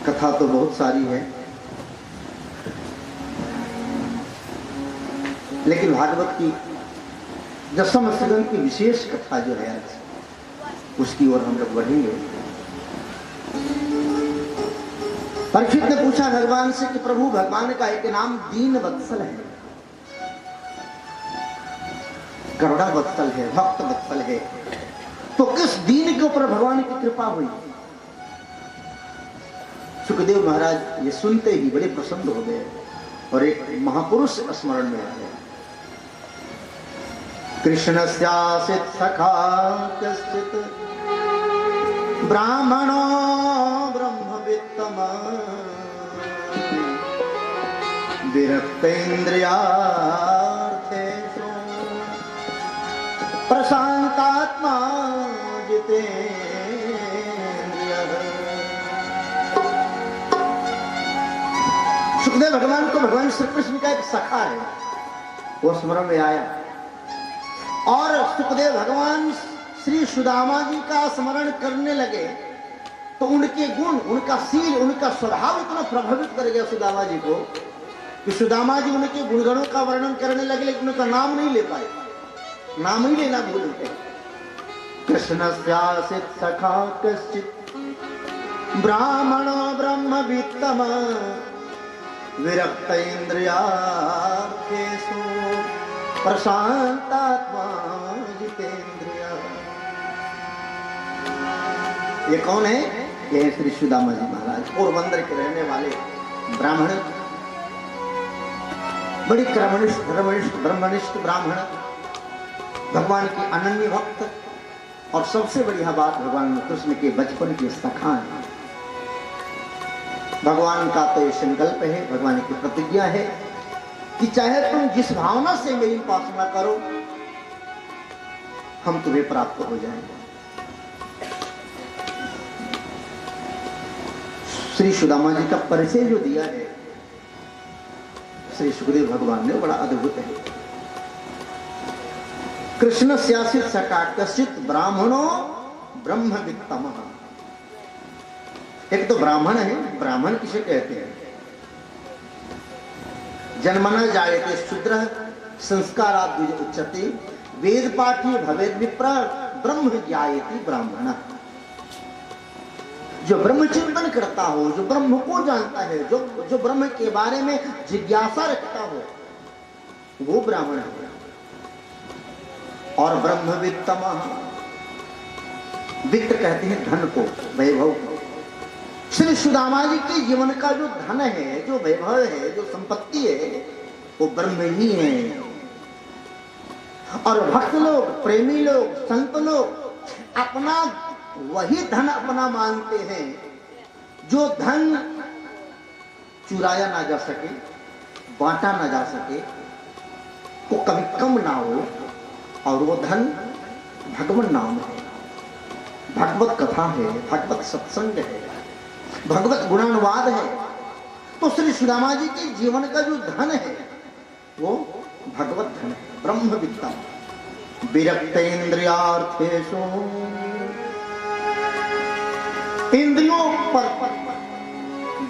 कथा तो बहुत सारी है, लेकिन भागवत की दशम स्कंद की विशेष कथा जो है उसकी ओर हम लोग बढ़ेंगे। परीक्षित ने पूछा भगवान से कि प्रभु भगवान का एक नाम दीन वत्सल है, करुणा वत्सल है, भक्त वत्सल है, तो किस दीन के ऊपर भगवान की कृपा हुई? सुखदेव महाराज ये सुनते ही बड़े प्रसन्न हो गए और एक महापुरुष स्मरण में आ गए। कृष्णस्यासित सखा कश्चित् ब्राह्मणो ब्रह्मवित्तम विरक्तेन्द्रियार्थेषु प्रशांतात्मा जितेन्द्रियः। सुखदेव भगवान को भगवान श्री कृष्ण का एक सखा है। वो स्मरण में आया और सुखदेव भगवान श्री सुदामा जी का स्मरण करने लगे तो उनके गुण, उनका शील, उनका स्वभाव इतना प्रभावित कर गया सुदामा जी को कि सुदामा जी उनके गुणगणों का वर्णन करने लगे, लेकिन उनका नाम नहीं ले पाए, नाम ही लेना भूल गए। कृष्ण स्यासित सखा कश्चित ब्राह्मणो ब्रह्मवित्तम विरक्त इंद्रियार्थेषु प्रशांतात्मा जितेंद्रिय। ये कौन है? ये है श्री सुदामा जी महाराज, पोरबंदर के रहने वाले ब्राह्मण, बड़ी ब्रह्मनिष्ठ ब्राह्मण, भगवान की अनन्य भक्त और सबसे बढ़िया बात भगवान कृष्ण के बचपन के सखा है। भगवान का तो ये संकल्प है, भगवान की प्रतिज्ञा है कि चाहे तुम जिस भावना से मेरी उपासना करो हम तुम्हें प्राप्त हो जाएंगे। श्री सुदामा जी का परिचय जो दिया है श्री सुखदेव भगवान ने, बड़ा अद्भुत है। कृष्ण स्यासित सखा कश्चित ब्राह्मणो ब्रह्मवित्तम। एक तो ब्राह्मण है, ब्राह्मण किसे कहते हैं? जन्मना जायते शूद्रः संस्काराद् उच्यते वेद पाठी भवेद विप्र ब्रह्म ज्ञायति ब्राह्मणः। जो ब्रह्म चिंतन करता हो, जो ब्रह्म को जानता है, जो ब्रह्म के बारे में जिज्ञासा रखता हो, वो ब्राह्मण है। और ब्रह्मवित्तम, वित्त कहते हैं धन को, वैभव को। श्री सुदामा जी के जीवन का जो धन है, जो वैभव है, जो संपत्ति है, वो ब्रह्म ही है। और भक्त लोग, प्रेमी लोग, संत लोग अपना वही धन अपना मानते हैं जो धन चुराया ना जा सके, बांटा ना जा सके, वो कभी कम ना हो, और वो धन भगवान नाम है, भगवत कथा है, भगवत सत्संग है, भगवत गुणानुवाद है। तो श्री सुदामा जी के जीवन का जो धन है वो भगवत धन है, ब्रह्मविद्या। विरक्त इंद्रियार्थेषु, इंद्रियों पर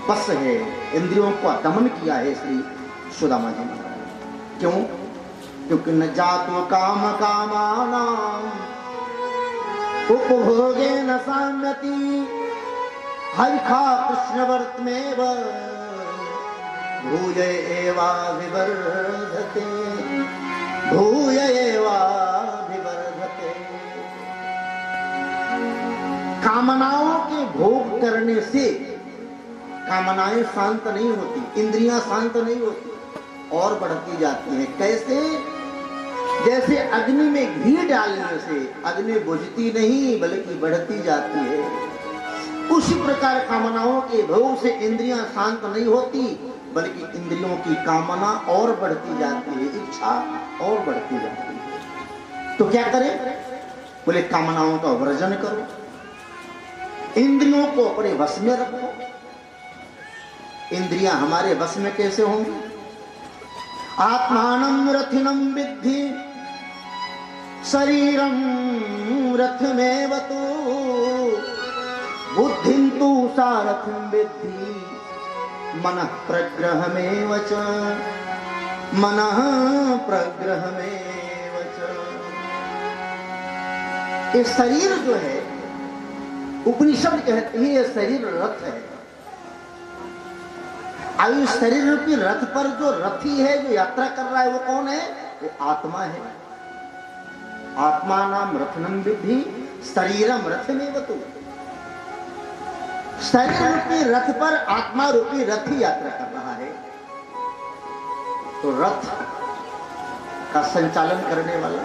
बस है, इंद्रियों का दमन किया है श्री सुदामा जी ने। क्यों? क्योंकि न जातो काम कामानां उपभोगे न साम्यति हरिखा कृष्णवर्तमेव भूय एवा विवर्धते, भूय एवा विवर्धते। कामनाओं के भोग करने से कामनाएं शांत नहीं होती, इंद्रियां शांत नहीं होती और बढ़ती जाती हैं। कैसे? जैसे अग्नि में घी डालने से अग्नि बुझती नहीं बल्कि बढ़ती जाती है, उसी प्रकार कामनाओं के भोग से इंद्रियां शांत नहीं होती बल्कि इंद्रियों की कामना और बढ़ती जाती है, इच्छा और बढ़ती जाती है। तो क्या करें? बोले कामनाओं का वर्जन करो, इंद्रियों को अपने वश में रखो। इंद्रियां हमारे वश में कैसे होंगी? आत्मानं रथिनं विद्धि शरीरं रथमेव तु बुद्धिं तु सारथिं विद्धि मनः प्रग्रहमेव च, मनः प्रग्रहमेव च। ये शरीर जो है, उपनिषद कहते हैं ये शरीर रथ है। अब इस शरीर रूपी रथ पर जो रथी है, जो यात्रा कर रहा है, वो कौन है? वो आत्मा है। आत्मा नाम रथनम विद्धि शरीरम रथमेव तु। शरीर रूपी रथ पर आत्मा रूपी रथी यात्रा कर रहा है। तो रथ का संचालन करने वाला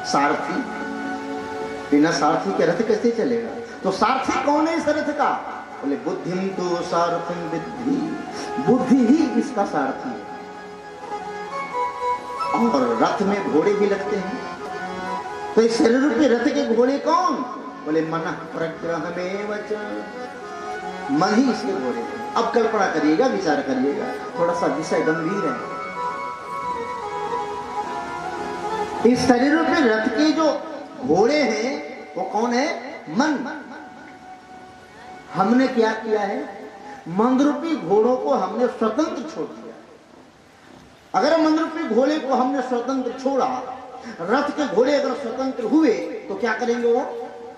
सारथी, बिना सारथी के रथ कैसे चलेगा? तो सारथी कौन है इस रथ का? बोले बुद्धिम तो सारथिम विद्धि, बुद्धि ही इसका सारथी है। और रथ में घोड़े भी लगते हैं। तो इस शरीर रूपी रथ के घोड़े कौन? बोले मनः प्रग्रहमेव च, मन ही इसके घोड़े। अब कल्पना करिएगा, विचार करिएगा, थोड़ा सा विषय गंभीर है। इस शरीर रूपी रथ के जो घोड़े हैं वो कौन है? मन। हमने क्या किया है? मन रूपी घोड़ों को हमने स्वतंत्र छोड़ दिया। अगर मन रूपी घोड़े को हमने स्वतंत्र छोड़ा, रथ के घोड़े अगर स्वतंत्र हुए तो क्या करेंगे? वो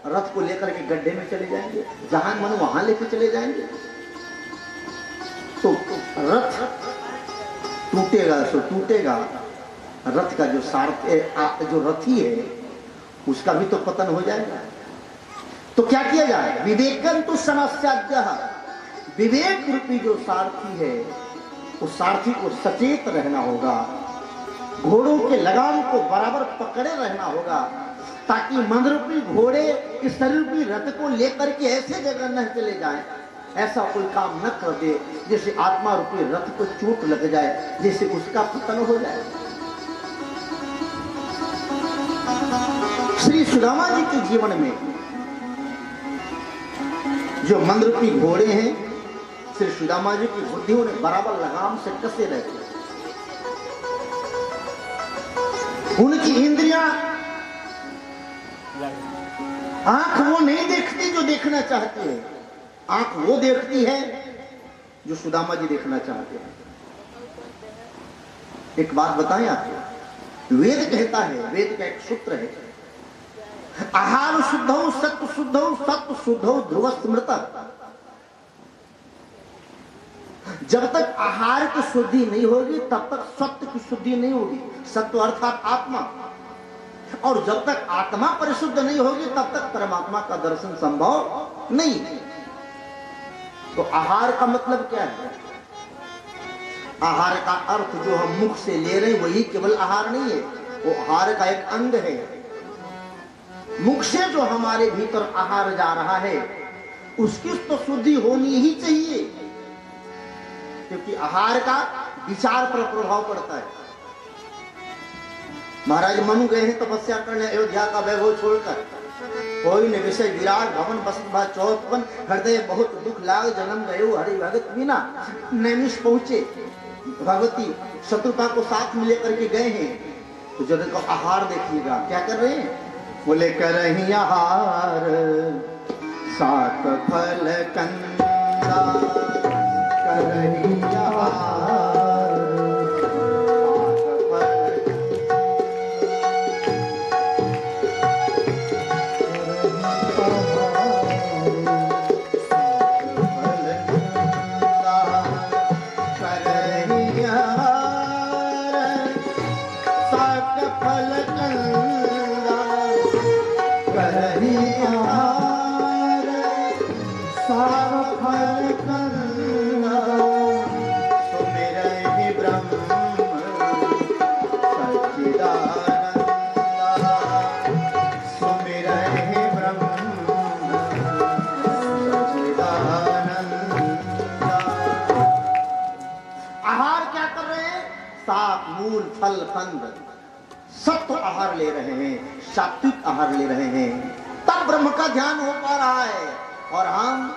रथ को लेकर के गड्ढे में चले जाएंगे, जहां मन वहां लेकर चले जाएंगे। तो रथ टूटेगा सो टूटेगा, रथ का जो सारथी जो रथी है उसका भी तो पतन हो जाएगा। तो क्या किया जाए? विवेकन तो समस्या, विवेक रूपी जो सारथी है उस सारथी को सचेत रहना होगा, घोड़ों के लगाम को बराबर पकड़े रहना होगा, ताकि मन रूपी घोड़े इस शरीर रूपी रथ को लेकर के ऐसे जगह न चले जाएं, ऐसा कोई काम न कर दे जैसे आत्मा रूपी रथ को चोट लग जाए, जैसे उसका पतन हो जाए। श्री सुदामा जी के जीवन में जो मन रूपी घोड़े हैं, श्री सुदामा जी की बुद्धि उन्हें बराबर लगाम से कसे रहते। उनकी इंद्रियां, आंख वो नहीं देखती जो देखना चाहती है, आंख वो देखती है जो सुदामा जी देखना चाहते हैं। एक बात बताएं आपको, वेद कहता है, वेद का एक सूत्र है, आहार शुद्धौ सत्व शुद्धौ सत्व शुद्धौ ध्रुव स्मृत। जब तक आहार की शुद्धि नहीं होगी तब तक सत्य की शुद्धि नहीं होगी, सत्व अर्थात आत्मा। और जब तक आत्मा परिशुद्ध नहीं होगी तब तक परमात्मा का दर्शन संभव नहीं। तो आहार का मतलब क्या है? आहार का अर्थ जो हम मुख से ले रहे हैं वही केवल आहार नहीं है, वो आहार का एक अंग है। मुख से जो हमारे भीतर आहार जा रहा है उसकी तो शुद्धि होनी ही चाहिए, क्योंकि आहार का विचार पर प्रभाव पड़ता है। महाराज मनु गए हैं तपस्या करने अयोध्या का वैभव छोड़कर, कोई ने विषय विराट भवन बसत भा चौथवन, हृदय बहुत दुख लाग जन्म गए हरि भगत बिना। नैमिष पहुंचे, भगवती शत्रुपा को साथ में लेकर के गए हैं, तो जब को आहार देखिएगा क्या कर रहे हैं, बोले करही आहार सात फल कंदा, करही आहार फल फंद सत्व आहार ले रहे हैं, सात्विक आहार ले रहे हैं, तब ब्रह्म का ध्यान हो पा रहा है। और हम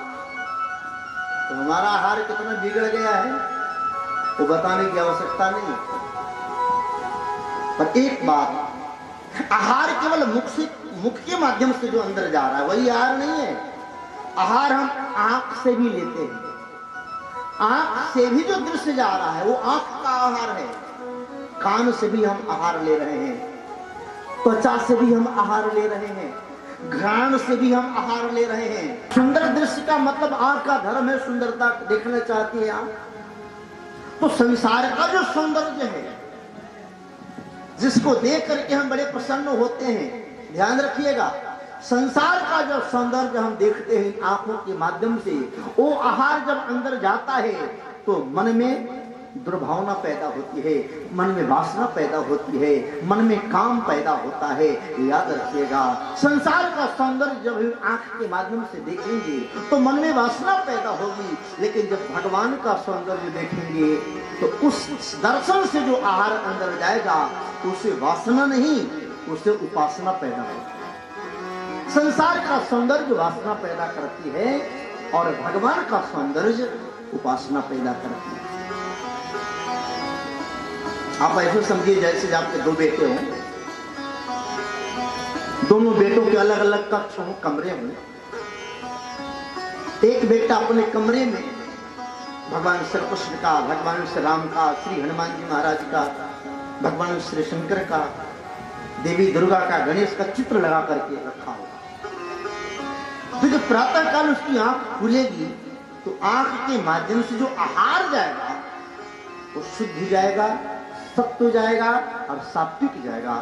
तो हमारा आहार कितना बिगड़ गया है वो बताने की आवश्यकता नहीं। पर एक बात, आहार केवल मुख के माध्यम से जो अंदर जा रहा है वही आहार नहीं है। आहार हम आंख से भी लेते हैं, आंख से भी जो दृश्य जा रहा है वो आंख का आहार है। कान से भी हम आहार ले रहे हैं, त्वचा से भी हम आहार ले रहे हैं, घ्राण से भी हम आहार ले रहे हैं। सुंदर दृश्य का मतलब आंख का धर्म है, सुंदरता देखना चाहती है आप, तो संसार का जो सौंदर्य है जिसको देख करके हम बड़े प्रसन्न होते हैं, ध्यान रखिएगा, संसार का जो सौंदर्य हम देखते हैं आंखों के माध्यम से, वो आहार जब अंदर जाता है तो मन में दुर्भावना पैदा होती है, मन में वासना पैदा होती है, मन में काम पैदा होता है। याद रखिएगा, संसार का सौंदर्य जब हम आंख के माध्यम से देखेंगे तो मन में वासना पैदा होगी, लेकिन जब भगवान का सौंदर्य देखेंगे तो उस दर्शन से जो आहार अंदर जाएगा उसे वासना नहीं, उसे उपासना पैदा होगी। संसार का सौंदर्य वासना पैदा करती है और भगवान का सौंदर्य उपासना पैदा करती है। आप ऐसे समझिए जैसे आपके दो बेटे हो, दोनों बेटों के अलग अलग कक्ष हो, कमरे हों। एक बेटा अपने कमरे में भगवान श्री कृष्ण का, भगवान श्री राम का, श्री हनुमान जी महाराज का, भगवान श्री शंकर का, देवी दुर्गा का, गणेश का चित्र लगा करके रखा होगा। तो जब प्रातः काल उसकी आंख खुलेगी तो आंख के माध्यम से जो आहार जाएगा वो शुद्ध हो जाएगा, सत्य हो जाएगा और सात्विक जाएगा।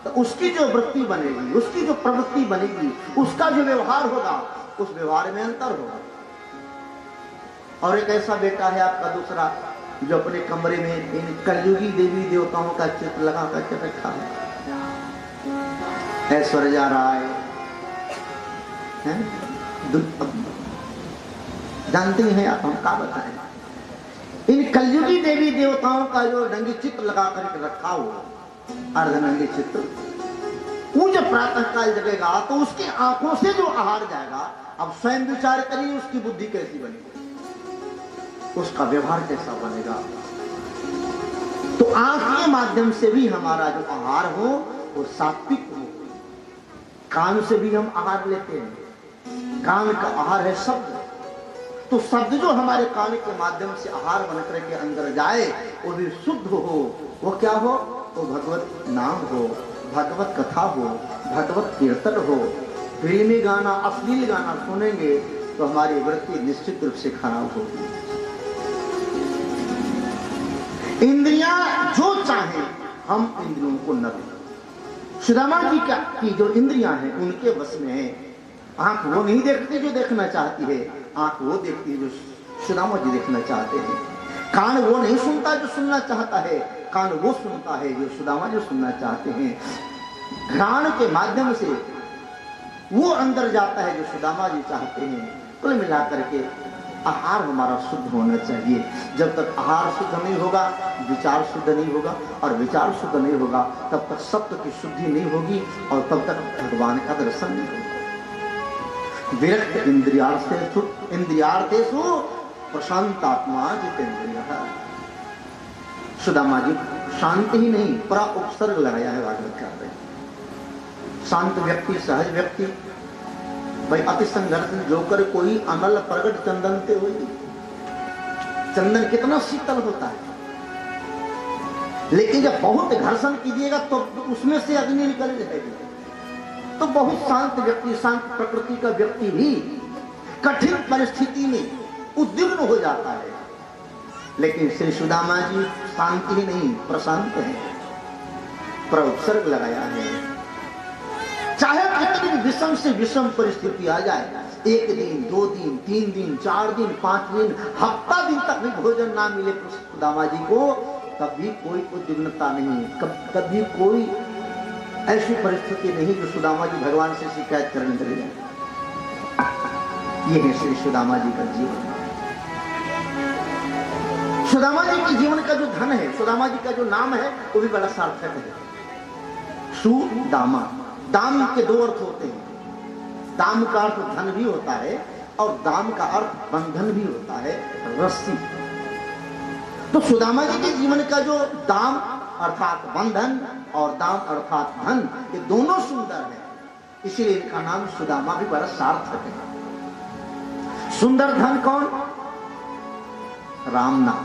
तो उसकी जो वृत्ति बनेगी, उसकी जो प्रवृत्ति बनेगी, उसका जो व्यवहार होगा, उस व्यवहार में अंतर होगा। और एक ऐसा बेटा है आपका दूसरा जो अपने कमरे में इन कलयुगी देवी देवताओं का चित्र लगा करके रखा है। ऐश्वर्या राय जानते हैं आप, हम क्या बताएं। इन कलयुगी देवी देवताओं का जो नंगी चित्र लगा करके रखा हुआ, अर्धनंगी चित्र, वो जब प्रातः काल जगेगा तो उसकी आंखों से जो आहार जाएगा, अब स्वयं विचार करिए उसकी बुद्धि कैसी बनेगी, उसका व्यवहार कैसा बनेगा। तो आंख के माध्यम से भी हमारा जो आहार हो वो सात्विक हो। कान से भी हम आहार लेते हैं, कान का आहार है शब्द। तो शब्द जो हमारे कान के माध्यम से आहार बनकर के अंदर जाए वो भी शुद्ध हो। वो क्या हो? वो भगवत नाम हो, भगवत कथा हो, भगवत कीर्तन हो। फिल्मी गाना, अश्लील गाना सुनेंगे तो हमारी वृत्ति निश्चित रूप से खराब होगी। इंद्रियां जो चाहे हम इंद्रियों को न दें। सुदामा जी की जो इंद्रियां हैं उनके वश में है। आंख वो नहीं देखती जो देखना चाहती है, आंख वो देखती है जो सुदामा जी देखना चाहते हैं। कान वो नहीं सुनता जो सुनना चाहता है, कान वो सुनता है जो सुदामा जी सुनना चाहते हैं। घ्राण के माध्यम से वो अंदर जाता है जो सुदामा जी चाहते हैं। कुल मिलाकर के आहार हमारा शुद्ध होना चाहिए। जब तक आहार शुद्ध नहीं होगा, विचार शुद्ध नहीं होगा, और विचार शुद्ध नहीं होगा तब तक सत्य की शुद्धि नहीं होगी, और तब तक भगवान का दर्शन नहीं होगा। विरक्त इंद्रियार्थेषु प्रशांतात्मा जितेंद्रियः। सुदामा जी शांत ही नहीं, पूरा उपसर्ग लगाया है भागवत में। शांत व्यक्ति, सहज व्यक्ति, भाई अति संघर्ष जोकर कोई अनल प्रगट चंदन ते हुई। चंदन कितना शीतल होता है, लेकिन जब बहुत घर्षण कीजिएगा तो उसमें से अग्नि निकल जाएगी। तो बहुत शांत व्यक्ति, शांत प्रकृति का व्यक्ति भी कठिन परिस्थिति में उद्विग्न हो जाता है। लेकिन श्री सुदामा जी शांति ही नहीं, प्रशांत है, प्रउपसर्ग लगाया है। चाहे कितनी भी विषम से विषम परिस्थिति आ जाए, 1 दिन, 2 दिन, 3 दिन, 4 दिन, 5 दिन, हफ्ता दिन तक भी भोजन ना मिले सुदामा जी को, तब भी कोई उद्विग्नता नहीं, कभी कोई ऐसी परिस्थिति नहीं जो सुदामा जी भगवान से शिकायत करने लगे जाए। ये है श्री सुदामा जी का जीवन। सुदामा जी के जीवन का जो धन है, सुदामा जी का जो नाम है, वो भी बड़ा सार्थक है। सुदामा, दाम के 2 अर्थ होते हैं। दाम का अर्थ धन भी होता है और दाम का अर्थ बंधन भी होता है, रस्सी। तो सुदामा जी के जीवन का जो दाम अर्थात बंधन और दाम अर्थात धन, ये दोनों सुंदर है, इसीलिए इनका नाम सुदामा भी बड़ा सार्थक है। सुंदर धन कौन? राम नाम।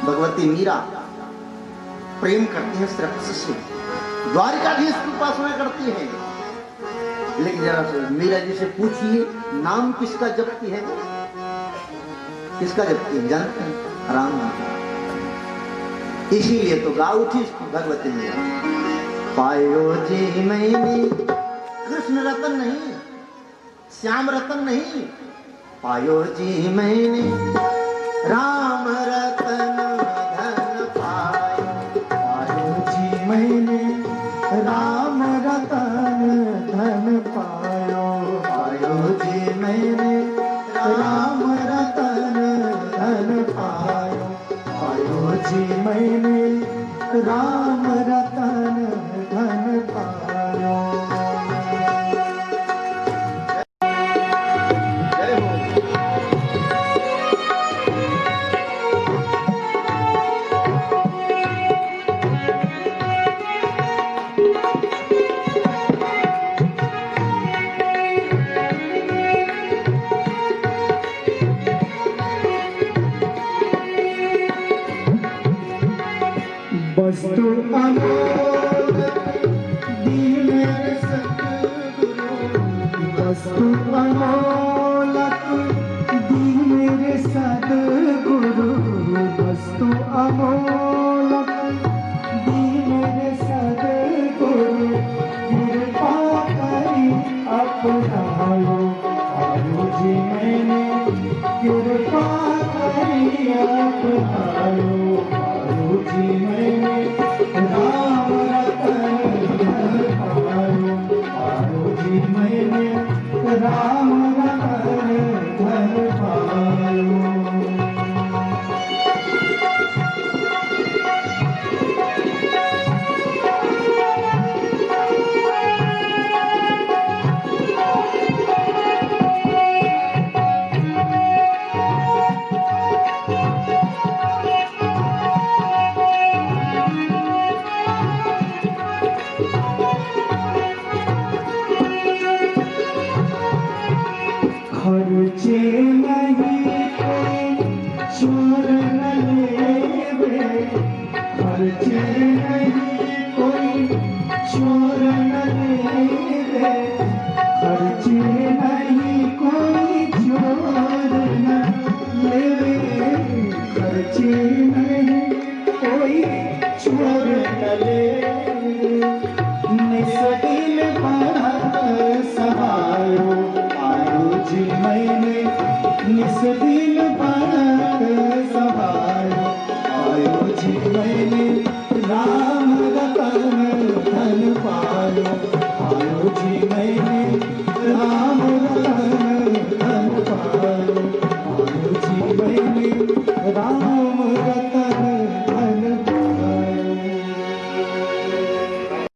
भगवती मीरा प्रेम करती है श्री कृष्ण से, द्वारिकाधीश की उपासना करती है। लेकिन जरा से मीरा जी से पूछिए, नाम किसका जपती है? किसका जपती है जानते हैं? राम नाम। इसीलिए तो गा उठी भगवती मीरा, पायो जी मैंने कृष्ण रतन नहीं, श्याम रतन नहीं, पायो जी मैंने राम रतन धन पायो। पायो जी मैंने राम रतन धन पायो। पायो जी मैंने राम रतन धन पायो। पायो जी मैंने राम रतन धन पायो। वस्तु अमोलक दी मेरे सद्गुरु, वस्तु अमोलक दी मेरे सद्गुरु, कृपा करी अपनायो आयो जी मैंने, कृपा करी अपनायो आयो जी मैंने, राम रतन धन पायो आयो जी मैंने, राम रतन धन पायो। खर्चे नहीं कोई चोर न लेवे, खर्चे नहीं कोई चोर न लेवे, खर्चे नहीं कोई चोर न लेवे, खर्चे नहीं कोई चोर न लेवे, निस्दिन बात सहायो आयो जी मैंने, निस्दिन बात सहायो आयो जी मैंने, राम रतन धन पायो आयो जी मैंने,